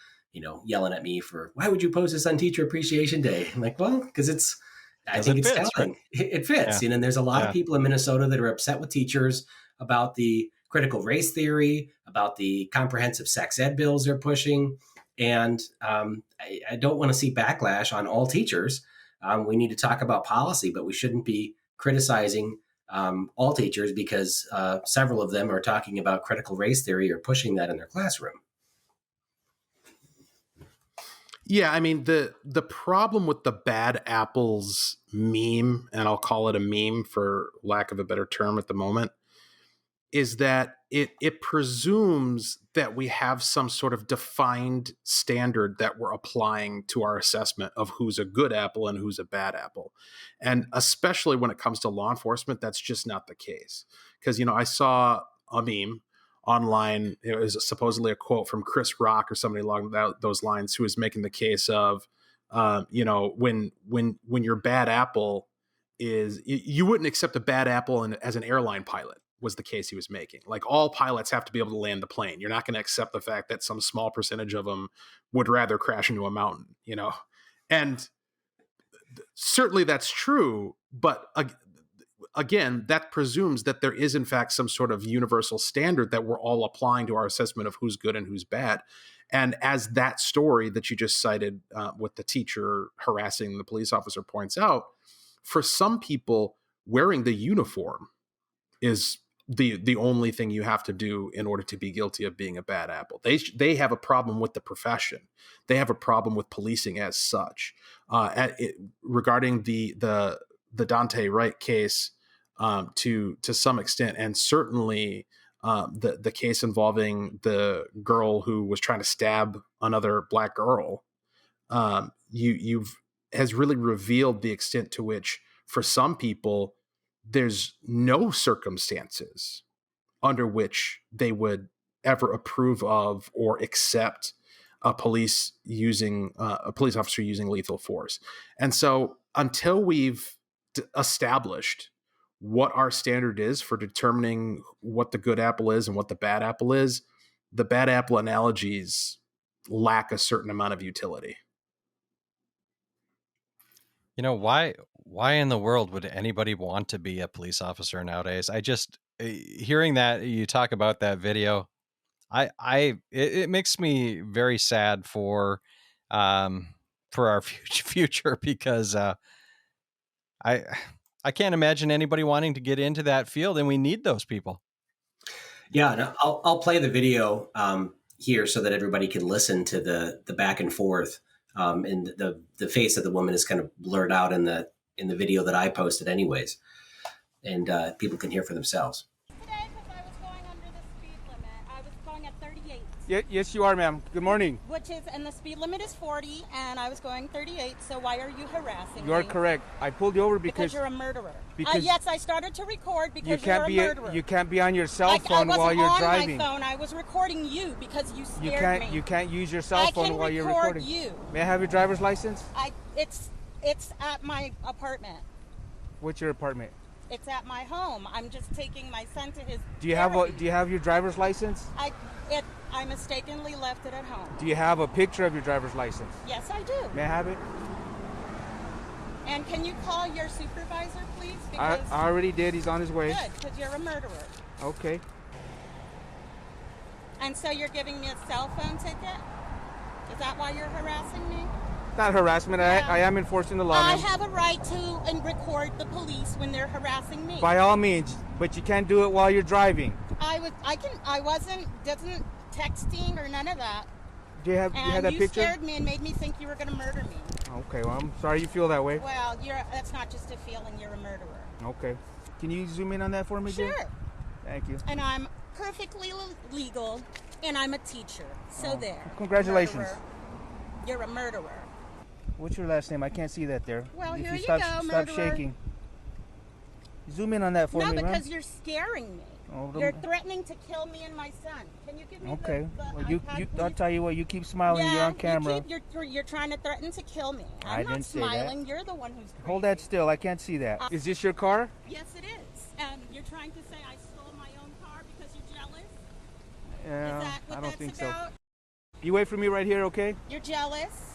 yelling at me for, why would you post this on Teacher Appreciation Day? I'm like, well, because I think it's telling. Right? It fits. Yeah. And there's a lot of people in Minnesota that are upset with teachers about the critical race theory, about the comprehensive sex ed bills they're pushing. And I don't want to see backlash on all teachers. We need to talk about policy, but we shouldn't be criticizing all teachers because several of them are talking about critical race theory or pushing that in their classroom. Yeah, I mean, the problem with the bad apples meme, and I'll call it a meme for lack of a better term at the moment, is that it presumes that we have some sort of defined standard that we're applying to our assessment of who's a good apple and who's a bad apple. And especially when it comes to law enforcement, that's just not the case. Because, I saw a meme online. It was supposedly a quote from Chris Rock or somebody along those lines, who was making the case of, when your bad apple is, you wouldn't accept a bad apple as an airline pilot, was the case he was making. Like, all pilots have to be able to land the plane. You're not going to accept the fact that some small percentage of them would rather crash into a mountain, and certainly that's true. But again, that presumes that there is in fact some sort of universal standard that we're all applying to our assessment of who's good and who's bad. And as that story that you just cited with the teacher harassing the police officer points out, for some people, wearing the uniform is the only thing you have to do in order to be guilty of being a bad apple. They have a problem with the profession. They have a problem with policing as such. Regarding the Dante Wright case, to some extent, and certainly the case involving the girl who was trying to stab another black girl, has really revealed the extent to which, for some people, there's no circumstances under which they would ever approve of or accept a police officer using lethal force. And so until we've established what our standard is for determining what the good apple is and what the bad apple is, the bad apple analogies lack a certain amount of utility. Why in the world would anybody want to be a police officer nowadays? I just, hearing that you talk about that video, it makes me very sad for our future, because I can't imagine anybody wanting to get into that field, and we need those people. Yeah, and I'll play the video here so that everybody can listen to the back and forth. And the face of the woman is kind of blurred out in the video that I posted anyways. And people can hear for themselves. Today, because I was going under the speed limit. I was going at 38. Yes, you are, ma'am. Good morning. And the speed limit is 40, and I was going 38, so why are you harassing me? You are correct. I pulled you over because you're a murderer. Because yes, I started to record because you're a murderer. You can't be on your cell phone while you're driving. I wasn't on my phone. I was recording you because you scared me. You can't use your cell phone while you're recording. I can record you. May I have your driver's license? It's at my apartment. What's your apartment? It's at my home. I'm just taking my son to his Do you have your driver's license? I mistakenly left it at home. Do you have a picture of your driver's license? Yes, I do. May I have it? And can you call your supervisor, please? I already did. He's on his way. Good, because you're a murderer. Okay. And so you're giving me a cell phone ticket? Is that why you're harassing me? not harassment. I am enforcing the law. I ma'am. have a right to record the police when they're harassing me. By all means, but you can't do it while you're driving. I wasn't texting or none of that. Do you have that you picture? scared me and made me think you were going to murder me. Okay, well, I'm sorry you feel that way. Well, that's not just a feeling, you're a murderer. Okay. Can you zoom in on that for me, Sure. dear? Thank you. And I'm perfectly legal, and I'm a teacher. So there. Congratulations. Murderer. You're a murderer. What's your last name? I can't see that there. Well, if here you stop, go, Stop murderer. shaking. Zoom in on that for No, me, because ma'am. you're scaring me. Oh, You're threatening to kill me and my son. Can you give me Okay. the Well, iPad, I'll tell you what. You keep smiling. yeah, You're on camera. You're trying to threaten to kill me. I I'm not didn't say that. smiling. You're the one who's crazy. Hold that still. I can't see that. Is this your car? Yes, it is. And you're trying to say I stole my own car because you're jealous? Yeah, Is that what I don't that's think about? so. You wait for me right here, okay? You're jealous?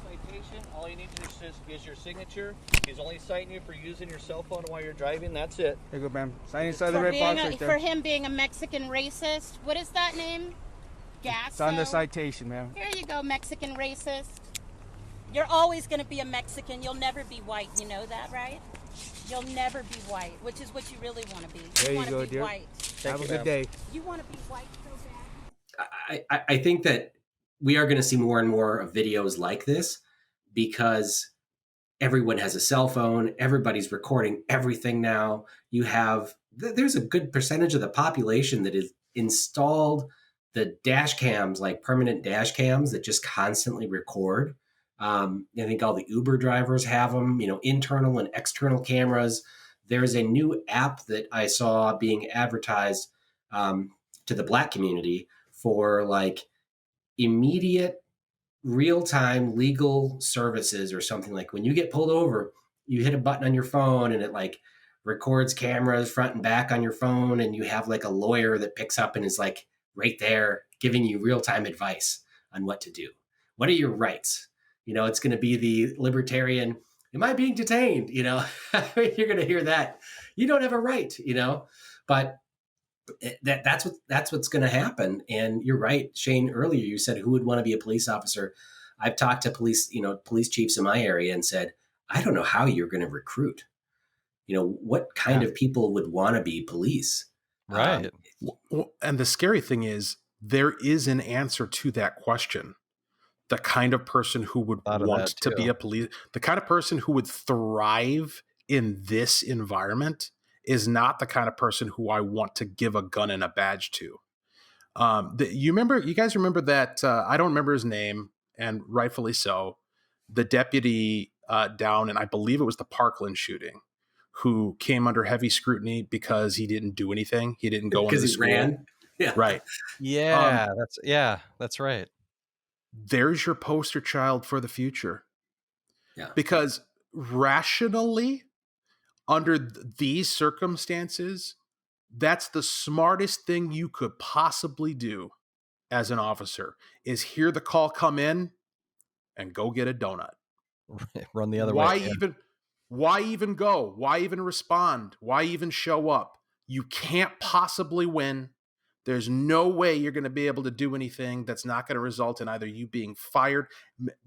Citation. All you need to do is your signature. He's only citing you for using your cell phone while you're driving. That's it. There you go, ma'am. Sign inside the red box right there. For him being a Mexican racist. What is that name? Gasso? It's on the citation, ma'am. Here you go, Mexican racist. You're always going to be a Mexican. You'll never be white. You know that, right? You'll never be white, which is what you really want to be. There you want to go, be dear. White. Have a good day. You want to be white so bad. I think that we are going to see more and more of videos like this because everyone has a cell phone. Everybody's recording everything now. There's a good percentage of the population that is installed the dash cams, like permanent dash cams that just constantly record. I think all the Uber drivers have them, internal and external cameras. There's a new app that I saw being advertised to the Black community for like immediate real-time legal services or something. Like when you get pulled over, you hit a button on your phone and it like records cameras front and back on your phone, and you have like a lawyer that picks up and is like right there giving you real-time advice on what to do. What are your rights? It's going to be the libertarian, am I being detained? You're going to hear that. You don't have a right, but that's what's going to happen. And you're right, Shaine, earlier you said, who would want to be a police officer? I've talked to police chiefs in my area and said, I don't know how you're going to recruit. What kind of people would want to be police? Right. And the scary thing is there is an answer to that question. The kind of person who would want to be a police, the kind of person who would thrive in this environment is not the kind of person who I want to give a gun and a badge to. You guys remember that, I don't remember his name, and rightfully so, the deputy down, and I believe it was the Parkland shooting, who came under heavy scrutiny because he didn't do anything. He didn't go into the school. Ran. Yeah. Right. Yeah, that's right. There's your poster child for the future. Yeah. Because rationally, under these circumstances, that's the smartest thing you could possibly do as an officer is hear the call come in and go get a donut. Run the other way. Why even go? Why even respond? Why even show up? You can't possibly win. There's no way you're going to be able to do anything that's not going to result in either you being fired,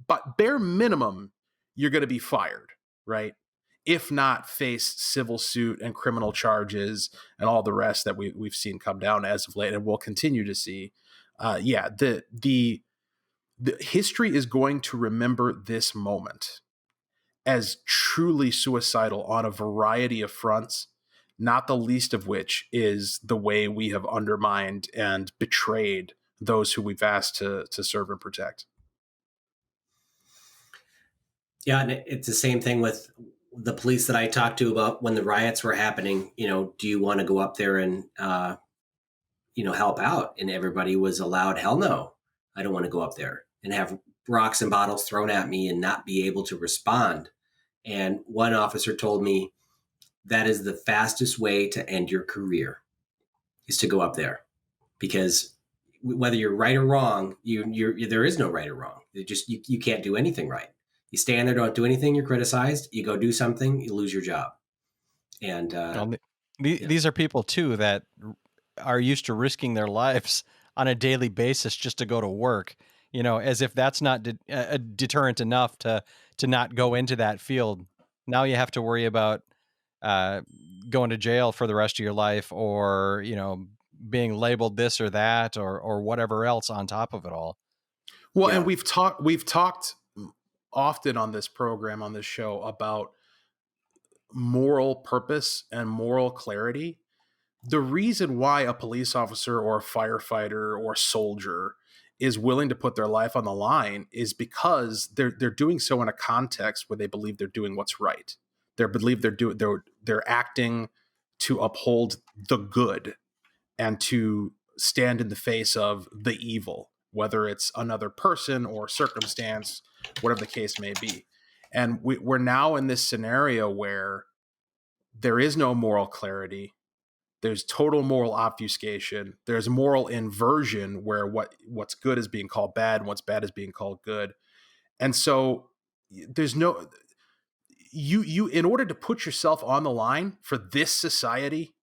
but bare minimum, you're going to be fired, right? If not, face civil suit and criminal charges and all the rest that we've seen come down as of late, and we'll continue to see. The history is going to remember this moment as truly suicidal on a variety of fronts, not the least of which is the way we have undermined and betrayed those who we've asked to serve and protect. Yeah, and it's the same thing with the police that I talked to about when the riots were happening. Do you want to go up there and, help out? And everybody was allowed, hell no, I don't want to go up there and have rocks and bottles thrown at me and not be able to respond. And one officer told me that is the fastest way to end your career is to go up there, because whether you're right or wrong, there is no right or wrong. You can't do anything right. You stand there, don't do anything, you're criticized. You go do something, you lose your job. And these are people too that are used to risking their lives on a daily basis just to go to work. as if that's not a deterrent enough to not go into that field. Now you have to worry about going to jail for the rest of your life, or being labeled this or that, or whatever else on top of it all. Well, and we've talked often on this program, on this show, about moral purpose and moral clarity. The reason why a police officer or a firefighter or a soldier is willing to put their life on the line is because they're doing so in a context where they believe they're doing what's right. They believe they're acting to uphold the good and to stand in the face of the evil, whether it's another person or circumstance, whatever the case may be. And we're now in this scenario where there is no moral clarity. There's total moral obfuscation. There's moral inversion where what's good is being called bad and what's bad is being called good. And so there's no, you in order to put yourself on the line for this society,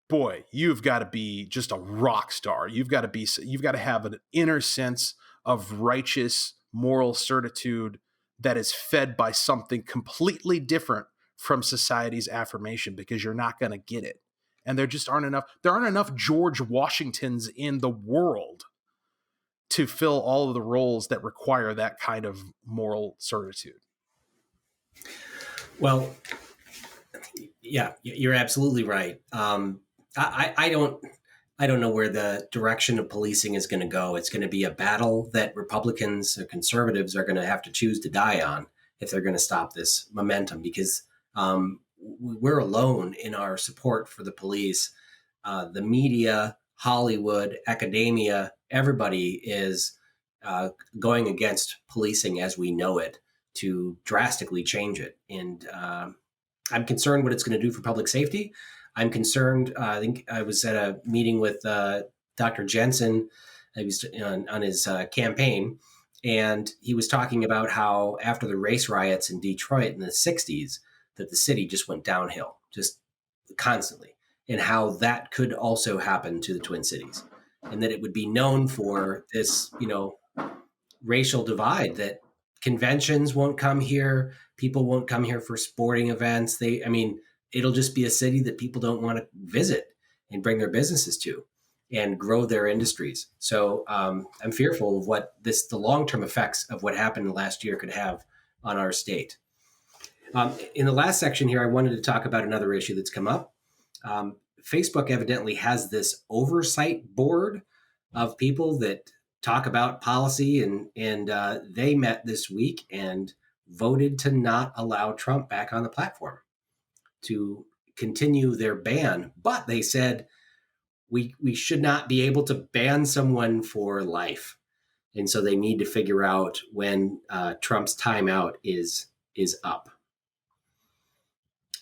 boy, you've got to be just a rock star. You've got to have an inner sense of righteous moral certitude that is fed by something completely different from society's affirmation, because you're not going to get it. And there just aren't enough George Washingtons in the world to fill all of the roles that require that kind of moral certitude. Well, yeah, you're absolutely right. I don't know where the direction of policing is going to go. It's going to be a battle that Republicans or conservatives are going to have to choose to die on if they're going to stop this momentum, because we're alone in our support for the police. The media, Hollywood, academia, everybody is going against policing as we know it to drastically change it. And I'm concerned what it's going to do for public safety. I'm concerned. I think I was at a meeting with Dr. Jensen. He was on his campaign, and he was talking about how after the race riots in Detroit in the 60s, that the city just went downhill, just constantly, and how that could also happen to the Twin Cities, and that it would be known for this, racial divide, that conventions won't come here, people won't come here for sporting events. It'll just be a city that people don't want to visit and bring their businesses to and grow their industries. So I'm fearful of what the long-term effects of what happened last year could have on our state. In the last section here, I wanted to talk about another issue that's come up. Facebook evidently has this oversight board of people that talk about policy, and they met this week and voted to not allow Trump back on the platform, to continue their ban. But they said we should not be able to ban someone for life. And so they need to figure out when Trump's timeout is up.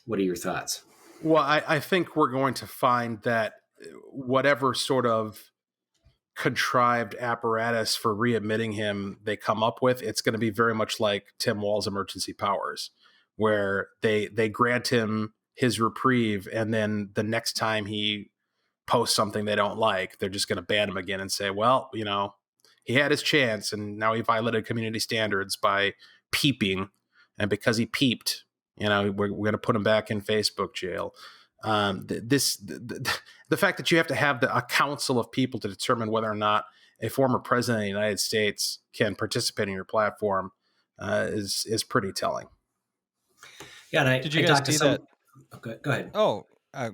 What are your thoughts? Well, I think we're going to find that whatever sort of contrived apparatus for readmitting him they come up with, it's going to be very much like Tim Walz's emergency powers, where they grant him his reprieve, and then the next time he posts something they don't like, they're just going to ban him again and say, well, he had his chance and now he violated community standards by peeping, and because he peeped, we're going to put him back in Facebook jail. The fact that you have to have a council of people to determine whether or not a former president of the United States can participate in your platform is pretty telling. Yeah, and did you guys see that? Okay, go ahead. Oh,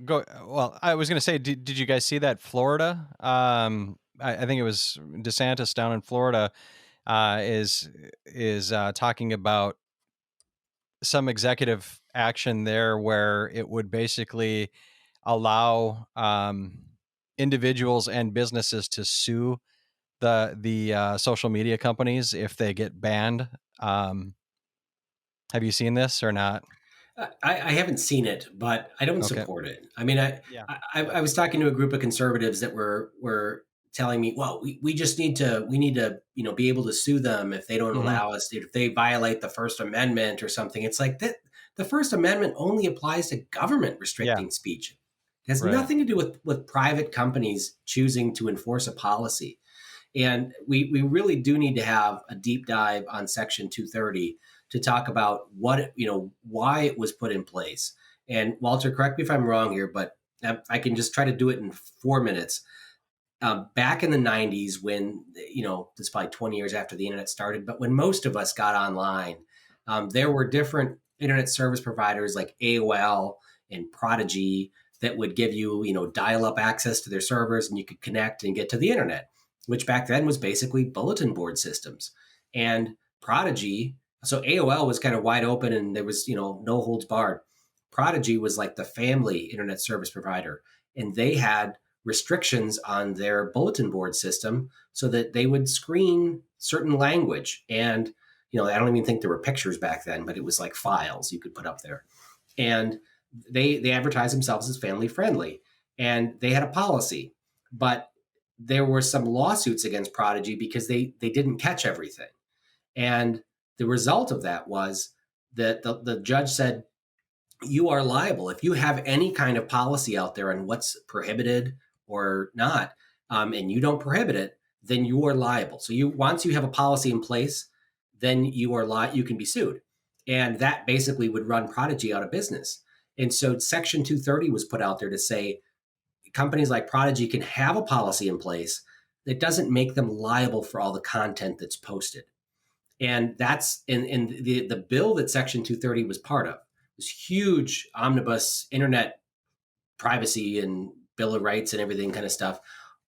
go. Well, I was going to say, did you guys see that Florida? I think it was DeSantis down in Florida is talking about some executive action there where it would basically allow individuals and businesses to sue the social media companies if they get banned. Have you seen this or not? I haven't seen it, but I don't support it. I was talking to a group of conservatives that were telling me, well, we need to be able to sue them if they don't allow us, if they violate the First Amendment or something. It's like that. The First Amendment only applies to government restricting speech. It has nothing to do with private companies choosing to enforce a policy. And we really do need to have a deep dive on Section 230 to talk about why it was put in place. And Walter, correct me if I'm wrong here, but I can just try to do it in 4 minutes. Back in the 90s, when, this is probably 20 years after the internet started, but when most of us got online, there were different internet service providers like AOL and Prodigy that would give you, dial-up access to their servers, and you could connect and get to the internet, which back then was basically bulletin board systems. And Prodigy, so AOL was kind of wide open and there was, no holds barred. Prodigy was like the family internet service provider, and they had restrictions on their bulletin board system so that they would screen certain language. And, I don't even think there were pictures back then, but it was like files you could put up there. And they advertised themselves as family friendly, and they had a policy, but there were some lawsuits against Prodigy because they didn't catch everything. And the result of that was that the judge said, you are liable if you have any kind of policy out there on what's prohibited or not, and you don't prohibit it, then you are liable. So once you have a policy in place, then you can be sued. And that basically would run Prodigy out of business. And so Section 230 was put out there to say companies like Prodigy can have a policy in place that doesn't make them liable for all the content that's posted. And that's in the bill that Section 230 was part of. This huge omnibus internet privacy and Bill of Rights and everything kind of stuff.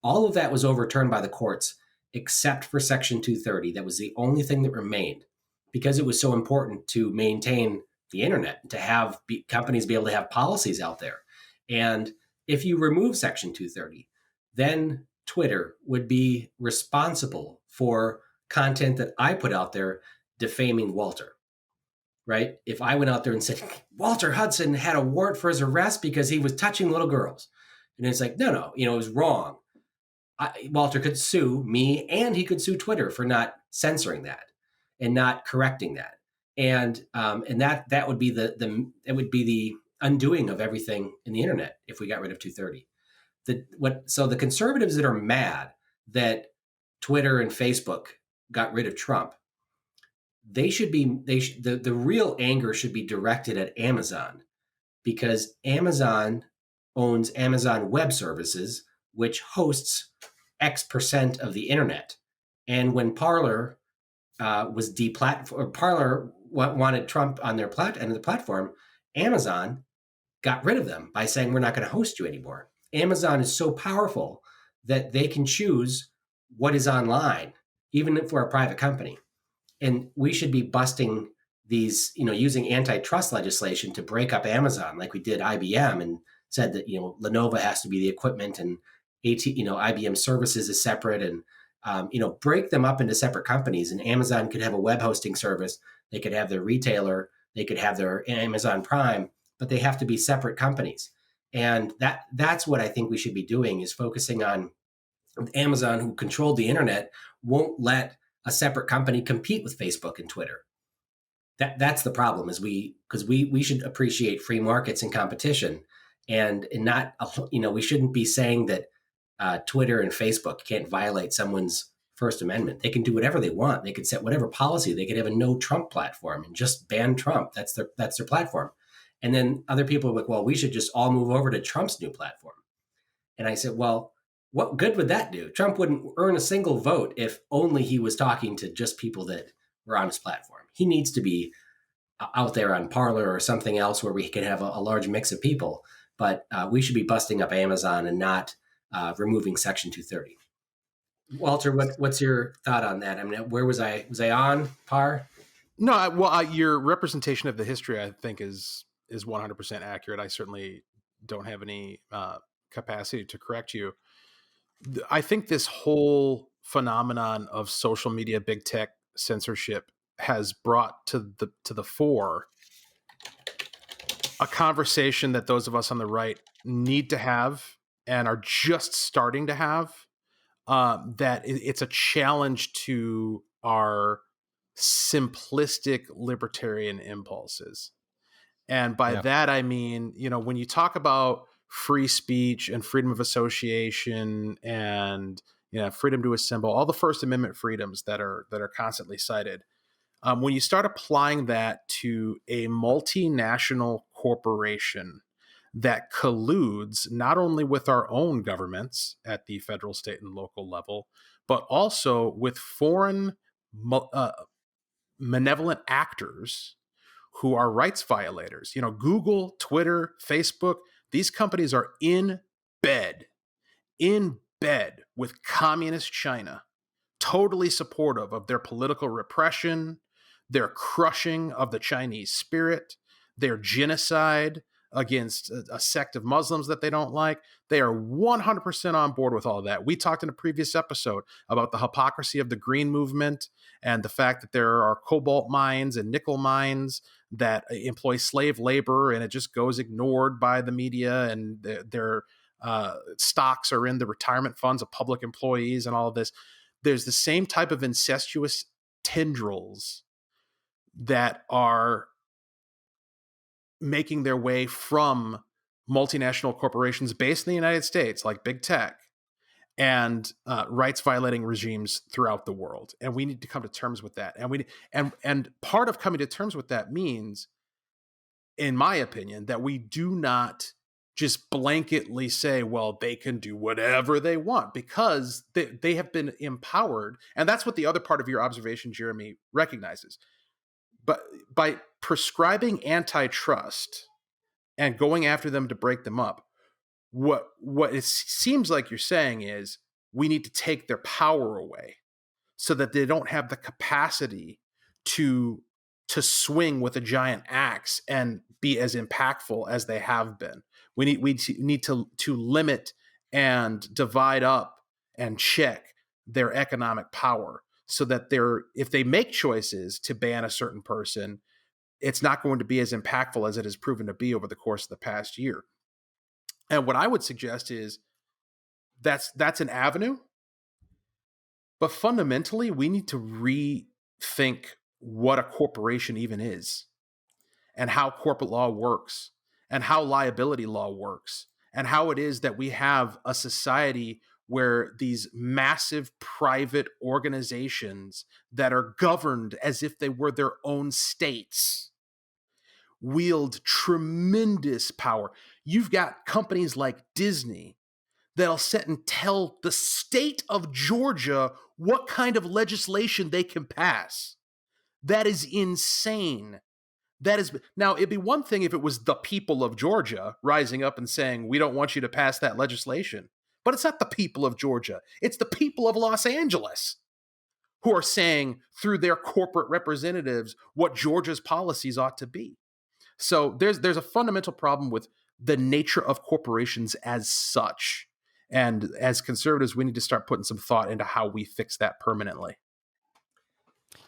All of that was overturned by the courts, except for Section 230. That was the only thing that remained, because it was so important to maintain the internet, to have companies be able to have policies out there. And if you remove Section 230, then Twitter would be responsible for content that I put out there defaming Walter. Right? If I went out there and said, Walter Hudson had a warrant for his arrest because he was touching little girls. And it's like, no, it was wrong. Walter could sue me, and he could sue Twitter for not censoring that and not correcting that. And that would be the undoing of everything in the internet if we got rid of 230. So the conservatives that are mad that Twitter and Facebook got rid of Trump, the real anger should be directed at Amazon, because Amazon owns Amazon Web Services, which hosts X% of the internet. And when Parler was Parler wanted Trump on their platform, Amazon got rid of them by saying, we're not going to host you anymore. Amazon is so powerful that they can choose what is online, even if we're a private company. And we should be busting these, using antitrust legislation to break up Amazon, like we did IBM, and said that, Lenovo has to be the equipment, and IBM services is separate, and, break them up into separate companies. And Amazon could have a web hosting service. They could have their retailer. They could have their Amazon Prime, but they have to be separate companies. And that's what I think we should be doing, is focusing on Amazon, who controlled the internet, won't let a separate company compete with Facebook and Twitter. That's the problem, because we should appreciate free markets and competition, and not, we shouldn't be saying that Twitter and Facebook can't violate someone's First Amendment. They can do whatever they want. They could set whatever policy. They could have a no Trump platform and just ban Trump. That's their platform. And then other people are like, well, we should just all move over to Trump's new platform. And I said, well, what good would that do? Trump wouldn't earn a single vote if only he was talking to just people that were on his platform. He needs to be out there on Parler or something else where we can have a large mix of people. But we should be busting up Amazon and not removing Section 230. Walter, what's your thought on that? I mean, where was I? Was I on Parr? No, your representation of the history, I think, is 100% accurate. I certainly don't have any capacity to correct you. I think this whole phenomenon of social media, big tech censorship has brought to the fore a conversation that those of us on the right need to have and are just starting to have, that it's a challenge to our simplistic libertarian impulses. And by that, I mean, when you talk about free speech and freedom of association and, freedom to assemble, all the First Amendment freedoms that are constantly cited. When you start applying that to a multinational corporation that colludes not only with our own governments at the federal, state, and local level, but also with foreign malevolent actors who are rights violators. Google, Twitter, Facebook, these companies are in bed with communist China, totally supportive of their political repression, their crushing of the Chinese spirit, their genocide against a sect of Muslims that they don't like. They are 100% on board with all of that. We talked in a previous episode about the hypocrisy of the Green Movement and the fact that there are cobalt mines and nickel mines that employ slave labor, and it just goes ignored by the media, and their stocks are in the retirement funds of public employees and all of this. There's the same type of incestuous tendrils that are making their way from multinational corporations based in the United States, like big tech, and rights violating regimes throughout the world. And we need to come to terms with that. And part of coming to terms with that means, in my opinion, that we do not just blanketly say, well, they can do whatever they want, because they have been empowered. And that's what the other part of your observation, Jeremy, recognizes. But by prescribing antitrust and going after them to break them up, what it seems like you're saying is we need to take their power away so that they don't have the capacity to swing with a giant axe and be as impactful as they have been. We need to limit and divide up and check their economic power, so that if they make choices to ban a certain person, it's not going to be as impactful as it has proven to be over the course of the past year. And what I would suggest is that's an avenue, but fundamentally we need to rethink what a corporation even is, and how corporate law works, and how liability law works, and how it is that we have a society where these massive private organizations that are governed as if they were their own states wield tremendous power. You've got companies like Disney that'll sit and tell the state of Georgia what kind of legislation they can pass. That is insane. Now, it'd be one thing if it was the people of Georgia rising up and saying, we don't want you to pass that legislation. But it's not the people of Georgia. It's the people of Los Angeles who are saying through their corporate representatives what Georgia's policies ought to be. So there's a fundamental problem with the nature of corporations as such. And as conservatives, we need to start putting some thought into how we fix that permanently.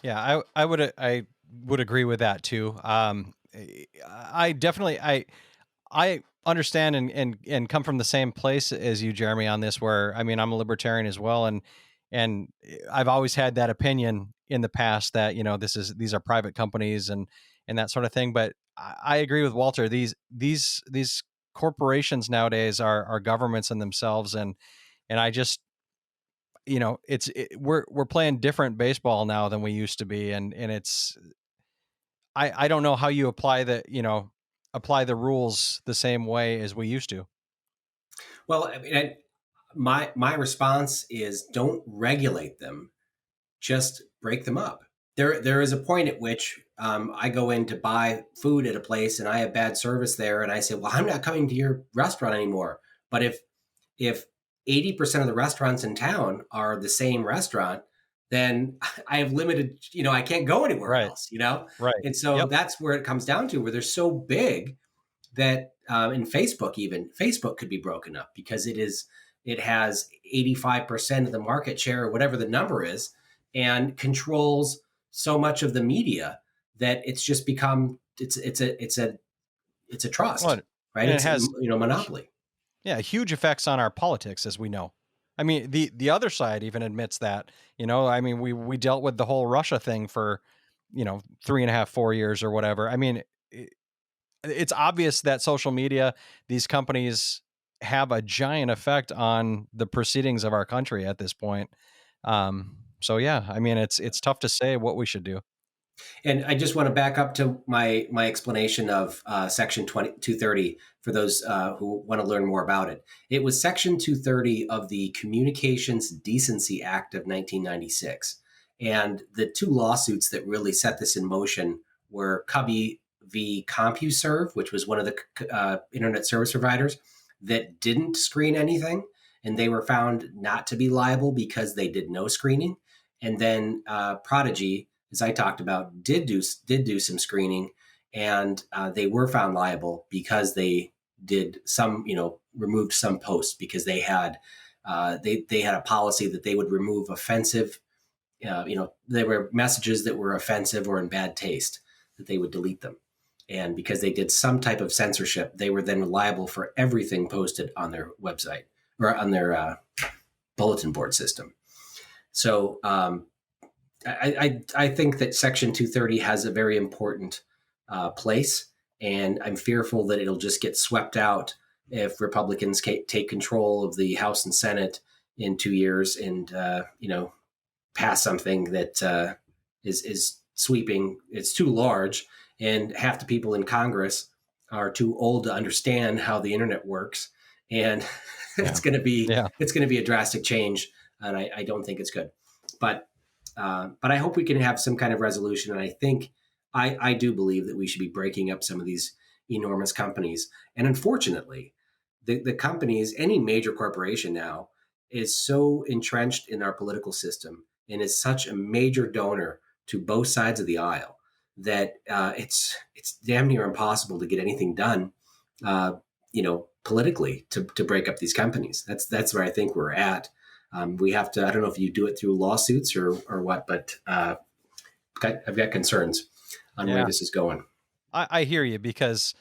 Yeah, I would agree with that too. I definitely I understand and come from the same place as you, Jeremy, on this, where, I mean, I'm a libertarian as well. And I've always had that opinion in the past that, these are private companies and that sort of thing. But I agree with Walter. These corporations nowadays are governments in themselves. And I just, we're playing different baseball now than we used to be. And it's, I don't know how you apply the rules the same way as we used to. Well, I mean, my response is don't regulate them, just break them up. There is a point at which I go in to buy food at a place and I have bad service there, and I say, well, I'm not coming to your restaurant anymore. But if 80% of the restaurants in town are the same restaurant, then I have limited, I can't go anywhere else, Right. And so Yep. that's where it comes down to, where they're so big that in Facebook could be broken up because it has 85% of the market share or whatever the number is, and controls so much of the media that it's just become it's a trust, Well, right? and It's it has monopoly. Yeah, huge effects on our politics, as we know. I mean, the other side even admits that. I mean, we dealt with the whole Russia thing for 3.5, 4 years or whatever. I mean, it's obvious that social media, these companies have a giant effect on the proceedings of our country at this point. So yeah, I mean, it's tough to say what we should do. And I just want to back up to my explanation of Section 230 for those who want to learn more about it. It was Section 230 of the Communications Decency Act of 1996. And the two lawsuits that really set this in motion were Cubby v. CompuServe, which was one of the internet service providers that didn't screen anything, and they were found not to be liable because they did no screening. And then Prodigy, as I talked about, did do some screening, and they were found liable because they did some, removed some posts because they had they had a policy that they would remove offensive, there were messages that were offensive or in bad taste, that they would delete them. And because they did some type of censorship, they were then liable for everything posted on their website or on their bulletin board system. So I think that Section 230 has a very important place, and I'm fearful that it'll just get swept out if Republicans take control of the House and Senate in 2 years and pass something that is sweeping. It's too large, and half the people in Congress are too old to understand how the internet works, and it's going to be a drastic change, and I don't think it's good. But I hope we can have some kind of resolution. And I think I do believe that we should be breaking up some of these enormous companies. And unfortunately, the companies, any major corporation now, is so entrenched in our political system and is such a major donor to both sides of the aisle that it's damn near impossible to get anything done, politically to break up these companies. That's where I think we're at. We have to, I don't know if you do it through lawsuits or what, but I've got concerns on where this is going. I hear you, because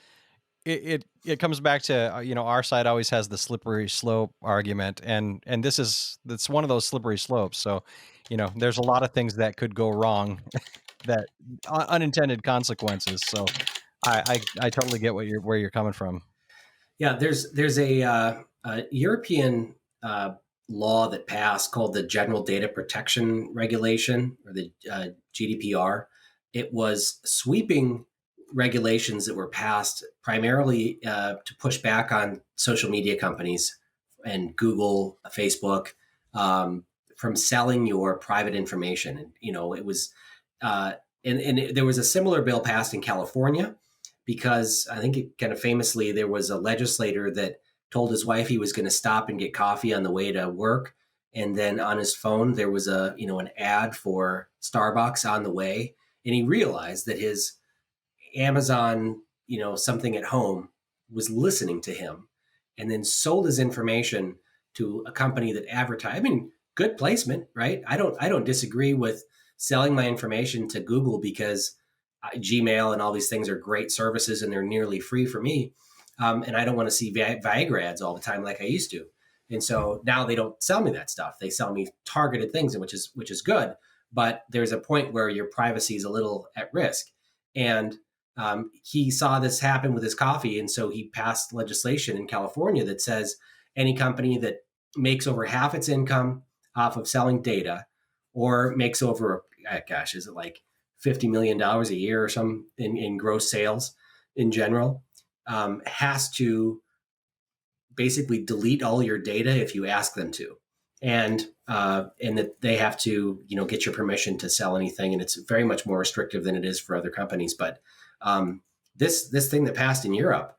it comes back to, our side always has the slippery slope argument, and it's one of those slippery slopes. So, there's a lot of things that could go wrong, that unintended consequences. So I totally get where you're coming from. Yeah. There's a European law that passed called the General Data Protection Regulation, or the GDPR. It was sweeping regulations that were passed primarily to push back on social media companies and Google, Facebook, from selling your private information. And, it was, and there was a similar bill passed in California, because I think it kind of famously, there was a legislator that told his wife he was going to stop and get coffee on the way to work. And then on his phone, there was an ad for Starbucks on the way. And he realized that his Amazon, something at home, was listening to him, and then sold his information to a company that advertised. I mean, good placement, right? I don't disagree with selling my information to Google, because Gmail and all these things are great services and they're nearly free for me. And I don't want to see Viagra ads all the time like I used to. And so now they don't sell me that stuff. They sell me targeted things, which is good. But there's a point where your privacy is a little at risk. And he saw this happen with his coffee. And so he passed legislation in California that says any company that makes over half its income off of selling data, or makes over, is it like $50 million a year or something in gross sales in general, has to basically delete all your data if you ask them to. And that they have to, get your permission to sell anything. And it's very much more restrictive than it is for other companies. But this thing that passed in Europe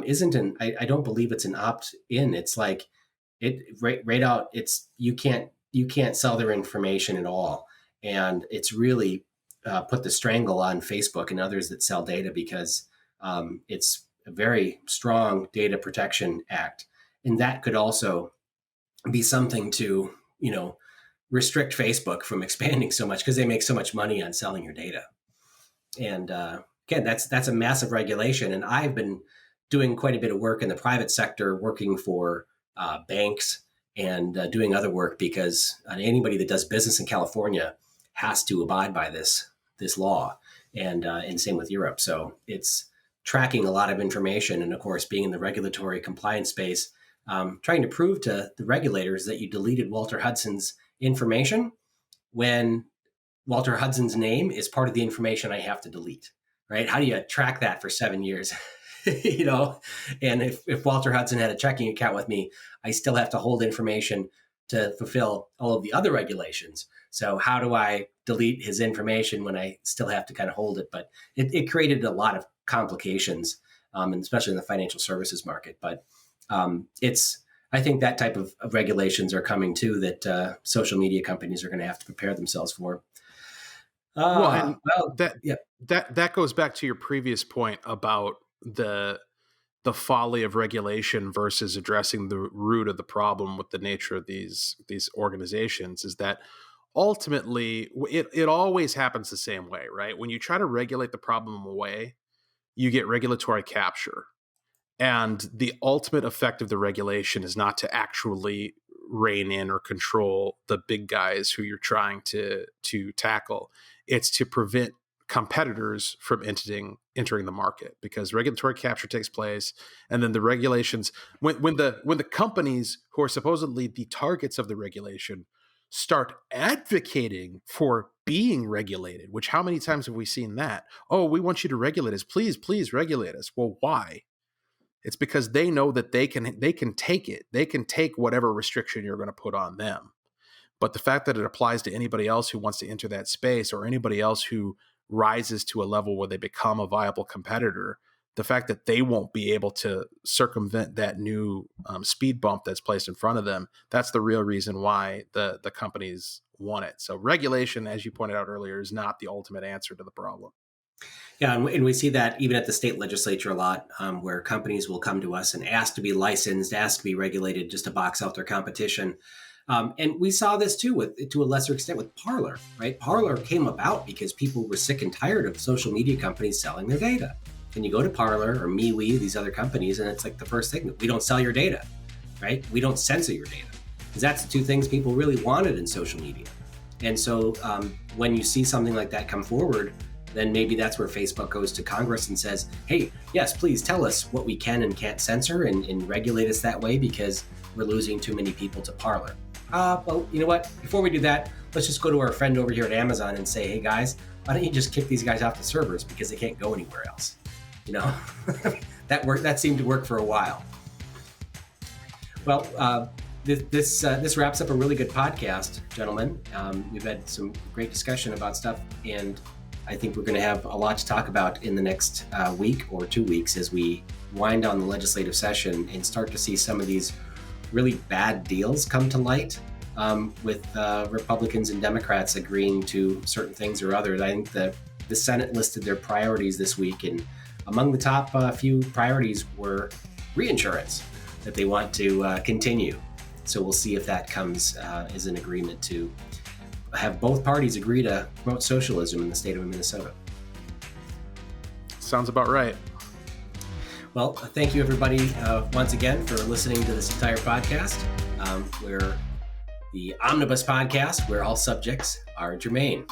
isn't I don't believe it's an opt-in. It's like right out. It's you can't sell their information at all. And it's really put the strangle on Facebook and others that sell data, because it's a very strong data protection act. And that could also be something to, restrict Facebook from expanding so much, because they make so much money on selling your data. And again, that's a massive regulation. And I've been doing quite a bit of work in the private sector, working for banks and doing other work, because anybody that does business in California has to abide by this law, and same with Europe. So it's tracking a lot of information. And of course, being in the regulatory compliance space, trying to prove to the regulators that you deleted Walter Hudson's information when Walter Hudson's name is part of the information I have to delete, right? How do you track that for 7 years? And if Walter Hudson had a checking account with me, I still have to hold information to fulfill all of the other regulations. So how do I delete his information when I still have to kind of hold it? But it created a lot of complications, and especially in the financial services market. But I think that type of regulations are coming too, that social media companies are going to have to prepare themselves for. That goes back to your previous point about the folly of regulation versus addressing the root of the problem with the nature of these organizations, is that ultimately it always happens the same way, right? When you try to regulate the problem away, you get regulatory capture. And the ultimate effect of the regulation is not to actually rein in or control the big guys who you're trying to tackle. It's to prevent competitors from entering the market, because regulatory capture takes place, and then the regulations, when the companies who are supposedly the targets of the regulation start advocating for being regulated, which how many times have we seen that? Oh, we want you to regulate us. Please regulate us. Well, why? It's because they know that they can take it. They can take whatever restriction you're going to put on them. But the fact that it applies to anybody else who wants to enter that space, or anybody else who rises to a level where they become a viable competitor, the fact that they won't be able to circumvent that new speed bump that's placed in front of them, that's the real reason why the companies want it. So regulation, as you pointed out earlier, is not the ultimate answer to the problem. Yeah, and we see that even at the state legislature a lot, where companies will come to us and ask to be licensed, ask to be regulated just to box out their competition. And we saw this too, to a lesser extent, with Parr, right? Parr came about because people were sick and tired of social media companies selling their data. And you go to Parr or MeWe, these other companies, and it's like the first thing: we don't sell your data, right? We don't censor your data, because that's the two things people really wanted in social media. And so when you see something like that come forward, then maybe that's where Facebook goes to Congress and says, hey, yes, please tell us what we can and can't censor, and regulate us that way, because we're losing too many people to Parr. Well, you know what? Before we do that, let's just go to our friend over here at Amazon and say, hey guys, why don't you just kick these guys off the servers, because they can't go anywhere else? That seemed to work for a while. Well, this wraps up a really good podcast, gentlemen. We've had some great discussion about stuff, and I think we're going to have a lot to talk about in the next week or 2 weeks as we wind down the legislative session and start to see some of these really bad deals come to light, with Republicans and Democrats agreeing to certain things or others. I think the Senate listed their priorities this week, and among the top few priorities were reinsurance that they want to continue. So we'll see if that comes as an agreement to have both parties agree to promote socialism in the state of Minnesota. Sounds about right. Well, thank you, everybody, once again for listening to this entire podcast. We're the Omnibus Podcast, where all subjects are germane.